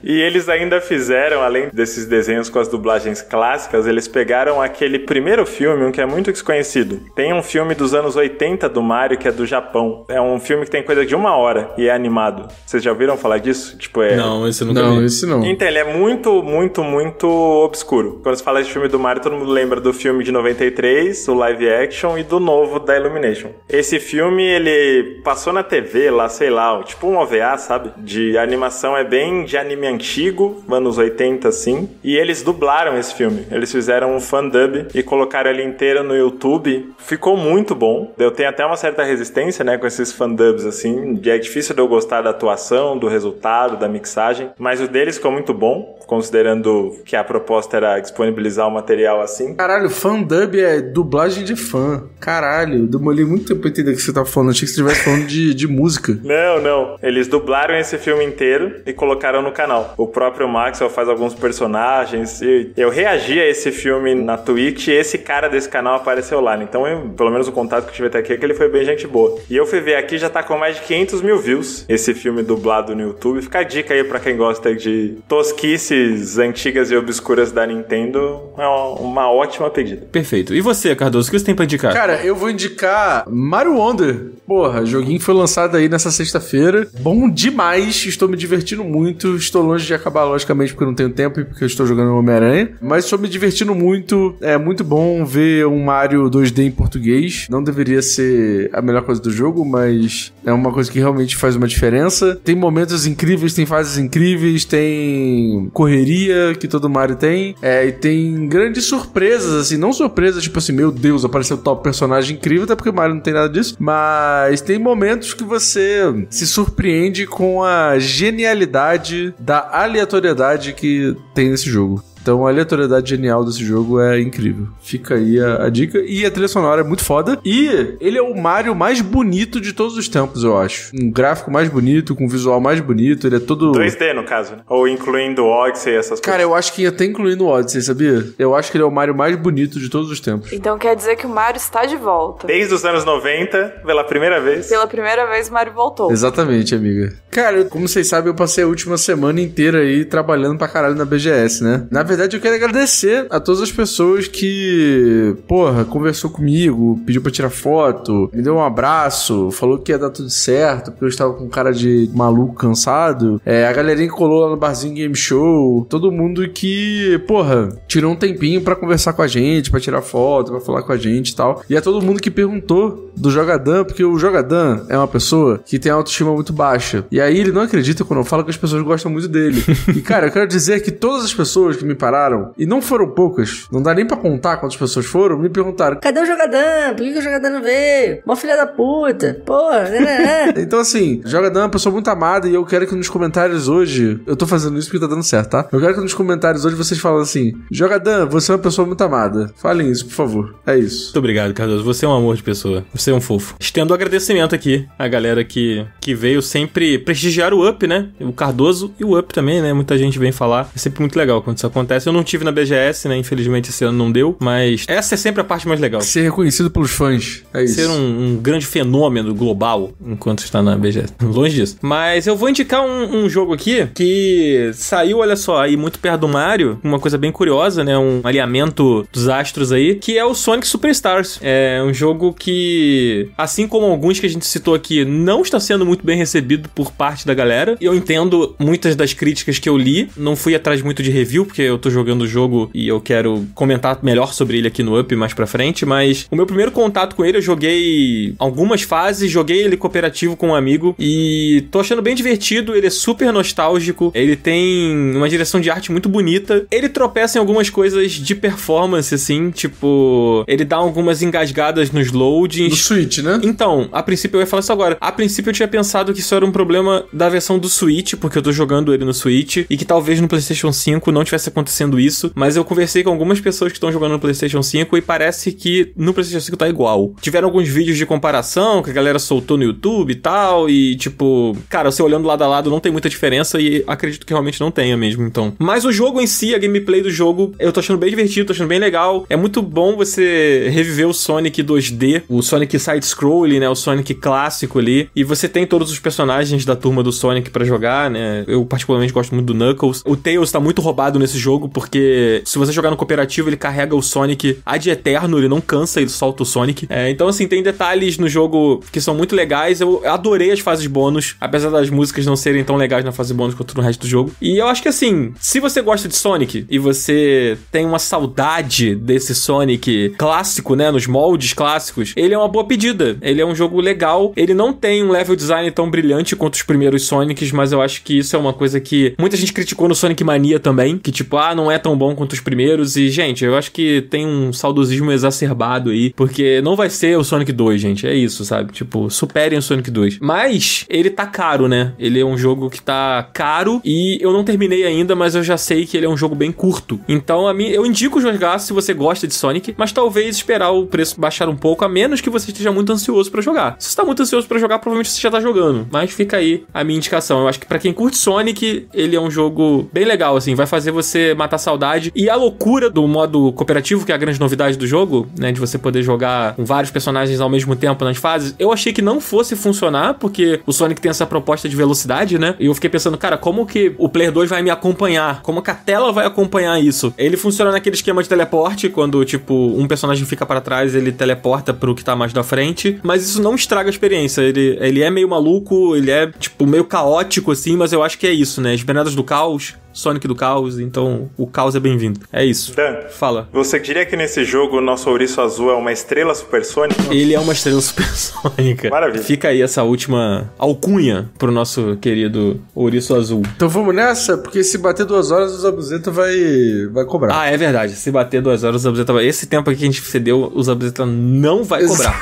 E eles ainda fizeram, além desses desenhos com as dublagens clássicas, eles pegaram aquele primeiro filme, um que é muito desconhecido. Tem um filme dos anos 80 do Mario, que é do Japão. É um filme que tem coisa de 1 hora e é animado. Vocês já ouviram falar disso? Tipo, Não, esse eu nunca Não, vi. esse não. Então, ele é muito, muito, muito obscuro. Quando se fala de filme do Mario, todo mundo lembra do filme de 93, o live action, e do novo da Illumination. Esse filme, ele passou na TV lá, sei lá, tipo um OVA, sabe? De animação, é bem de anime antigo, anos 80, assim. E eles dublaram esse filme. Eles fizeram um fan-dub e colocaram ele inteiro no YouTube. Ficou muito bom. Eu tenho até uma certa resistência, né, com esses fan-dubs, assim. É difícil de eu gostar da atuação, do resultado, da mixagem. Mas o deles ficou muito bom, considerando que a proposta era disponibilizar o material assim. Caralho, fan-dub é dublagem de fã. Caralho, demorei muito tempo pra entender o que você tava falando. Achei que você estivesse falando de música. Não. Eles dublaram esse filme inteiro e colocaram no canal. O próprio Maxwell faz alguns personagens. E eu reagi a esse filme na Twitch e esse cara desse canal apareceu lá. Então, pelo menos o contato que eu tive até aqui é que ele foi bem gente boa. E eu fui ver aqui, já tá com mais de 500 mil views esse filme dublado no YouTube. Fica a dica aí pra quem gosta de tosquices antigas e obscuras da Nintendo. É uma ótima pedida. Perfeito. E você, Cardoso, o que você tem pra indicar? Cara, eu vou indicar Mario Wonder. Porra, o joguinho foi lançado aí nessa sexta-feira. Bom demais, estou me divertindo muito. Estou longe de acabar, logicamente, porque eu não tenho tempo e porque eu estou jogando Homem-Aranha. Mas estou me divertindo muito. É muito bom ver um Mario 2D em português. Não deveria ser a melhor coisa do jogo, mas é uma coisa que realmente faz uma diferença. Tem momentos incríveis, tem fases incríveis, tem correria que todo Mario tem. E tem grandes surpresas, assim, não surpresas, tipo assim, meu Deus, apareceu tal personagem incrível, até porque o Mario não tem nada disso, mas tem momentos que você se surpreende com a genialidade da aleatoriedade que tem nesse jogo. Então a aleatoriedade genial desse jogo é incrível. Fica aí a dica. E a trilha sonora é muito foda. E ele é o Mario mais bonito de todos os tempos, eu acho. Um gráfico mais bonito, com um visual mais bonito. Ele é todo... 2D, no caso, né? Ou incluindo o Odyssey e essas coisas. Cara, eu acho que até incluindo o Odyssey, sabia? Eu acho que ele é o Mario mais bonito de todos os tempos. Então quer dizer que o Mario está de volta. Desde os anos 90, pela primeira vez. Pela primeira vez, o Mario voltou. Exatamente, amiga. Cara, como vocês sabem, eu passei a última semana inteira aí trabalhando pra caralho na BGS, né? Na verdade, eu quero agradecer a todas as pessoas que, porra, conversou comigo, pediu pra tirar foto, me deu um abraço, falou que ia dar tudo certo, porque eu estava com cara de maluco, cansado. A galerinha que colou lá no Barzinho Game Show, todo mundo que, porra, tirou um tempinho pra conversar com a gente, pra tirar foto, pra falar com a gente e tal. E é todo mundo que perguntou do Jogadan, porque o Jogadan é uma pessoa que tem autoestima muito baixa. E aí ele não acredita quando eu falo que as pessoas gostam muito dele. E, cara, eu quero dizer que todas as pessoas que me pararam, e não foram poucas, não dá nem pra contar quantas pessoas foram, me perguntaram: cadê o Jogadan? Por que o Jogadan não veio? Mó filha da puta. Porra, né? Então, assim, Jogadan é uma pessoa muito amada e eu quero que nos comentários hoje, eu tô fazendo isso porque tá dando certo, tá? Eu quero que nos comentários hoje vocês falem assim: Jogadan, você é uma pessoa muito amada. Falem isso, por favor. É isso. Muito obrigado, Cardoso. Você é um amor de pessoa. Você é um fofo. Estendo o agradecimento aqui à galera que veio sempre prestigiar o Up, né? O Cardoso e o Up também, né? Muita gente vem falar. É sempre muito legal quando isso acontece. Eu não tive na BGS, né? Infelizmente esse ano não deu, mas essa é sempre a parte mais legal. Ser reconhecido pelos fãs. É isso. Ser um grande fenômeno global enquanto está na BGS. Longe disso. Mas eu vou indicar um jogo aqui que saiu, olha só, aí muito perto do Mario. Uma coisa bem curiosa, né? Um alinhamento dos astros aí, que é o Sonic Superstars. É um jogo que, assim como alguns que a gente citou aqui, não está sendo muito bem recebido por parte da galera. Eu entendo muitas das críticas que eu li. Não fui atrás muito de review, porque eu tô jogando o jogo e eu quero comentar melhor sobre ele aqui no Up mais pra frente, mas o meu primeiro contato com ele, eu joguei algumas fases, joguei ele cooperativo com um amigo e tô achando bem divertido. Ele é super nostálgico, ele tem uma direção de arte muito bonita. Ele tropeça em algumas coisas de performance, assim, tipo, ele dá algumas engasgadas nos loadings. Do Switch, né? Então, a princípio eu ia falar isso agora. A princípio eu tinha pensado que isso era um problema da versão do Switch, porque eu tô jogando ele no Switch, e que talvez no PlayStation 5 não tivesse acontecendo isso, mas eu conversei com algumas pessoas que estão jogando no PlayStation 5 e parece que no PlayStation 5 tá igual. Tiveram alguns vídeos de comparação que a galera soltou no YouTube e tal, e tipo, cara, você olhando lado a lado não tem muita diferença e acredito que realmente não tenha mesmo, então. Mas o jogo em si, a gameplay do jogo, eu tô achando bem divertido, tô achando bem legal. É muito bom você reviver o Sonic 2D, o Sonic side-scrolling, né, o Sonic clássico ali, e você tem todos os personagens da turma do Sonic pra jogar, né. Eu particularmente gosto muito do Knuckles. O Tails tá muito roubado nesse jogo, porque se você jogar no cooperativo, ele carrega o Sonic ad eterno, ele não cansa, ele solta o Sonic. Então, assim, tem detalhes no jogo que são muito legais. Eu adorei as fases bônus, apesar das músicas não serem tão legais na fase bônus quanto no resto do jogo. E eu acho que, assim, se você gosta de Sonic e você tem uma saudade desse Sonic clássico, né, nos moldes clássicos, ele é uma boa pedida. Ele é um jogo legal. Ele não tem um level design tão brilhante quanto os primeiros Sonics, mas eu acho que isso é uma coisa que muita gente criticou no Sonic Mania também, que tipo, não é tão bom quanto os primeiros. E, gente, eu acho que tem um saudosismo exacerbado aí, porque não vai ser o Sonic 2, gente. É isso, sabe? Tipo, superem o Sonic 2. Mas ele tá caro, né? Ele é um jogo que tá caro e eu não terminei ainda, mas eu já sei que ele é um jogo bem curto. Então, eu indico jogar se você gosta de Sonic, mas talvez esperar o preço baixar um pouco, a menos que você esteja muito ansioso pra jogar. Se você tá muito ansioso pra jogar, provavelmente você já tá jogando. Mas fica aí a minha indicação. Eu acho que pra quem curte Sonic, ele é um jogo bem legal, assim. Vai fazer você matar saudade. E a loucura do modo cooperativo, que é a grande novidade do jogo, né? De você poder jogar com vários personagens ao mesmo tempo nas fases. Eu achei que não fosse funcionar, porque o Sonic tem essa proposta de velocidade, né? E eu fiquei pensando, cara, como que o Player 2 vai me acompanhar? Como que a tela vai acompanhar isso? Ele funciona naquele esquema de teleporte, quando, tipo, um personagem fica para trás, ele teleporta pro que tá mais da frente. Mas isso não estraga a experiência. Ele é meio maluco, ele é, tipo, meio caótico, assim, mas eu acho que é isso, né? As Benadas do Caos, Sonic do Caos, então o caos é bem-vindo. É isso. Dan, fala. Você diria que nesse jogo o nosso ouriço azul é uma estrela supersônica? Ele é uma estrela supersônica. Maravilha. Fica aí essa última alcunha pro nosso querido ouriço azul. Então vamos nessa, porque se bater 2 horas, o Zabuzeta vai cobrar. Ah, é verdade. Se bater 2 horas, o Zabuzeta vai... Esse tempo aqui que a gente cedeu, o Zabuzeta não vai cobrar.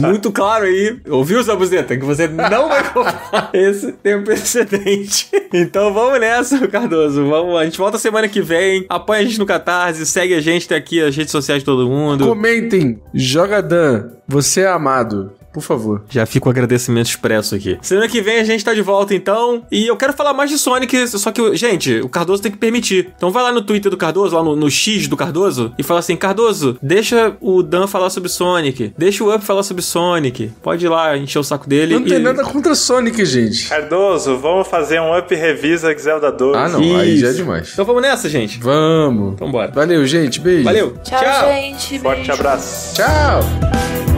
Muito claro aí. Ouviu, Zabuzeta? Que você não vai cobrar esse tempo excedente. Então vamos nessa, Cardoso. Vamos, a gente volta semana que vem. Apoia a gente no Catarse, segue a gente, tem aqui as redes sociais de todo mundo. Comentem. Jogadan, você é amado. Por favor. Já fica o agradecimento expresso aqui. Semana que vem a gente tá de volta, então. E eu quero falar mais de Sonic, só que, gente, o Cardoso tem que permitir. Então vai lá no Twitter do Cardoso, lá no X do Cardoso, e fala assim, Cardoso, deixa o Dan falar sobre Sonic. Deixa o Up falar sobre Sonic. Pode ir lá encher o saco dele. Não tem nada contra Sonic, gente. Cardoso, vamos fazer um Up Revisa Zelda 2. Ah, não. Isso. Aí já é demais. Então vamos nessa, gente. Vamos. Então bora. Valeu, gente. Beijo. Valeu. Tchau, gente. Forte Beijo. abraço. Tchau.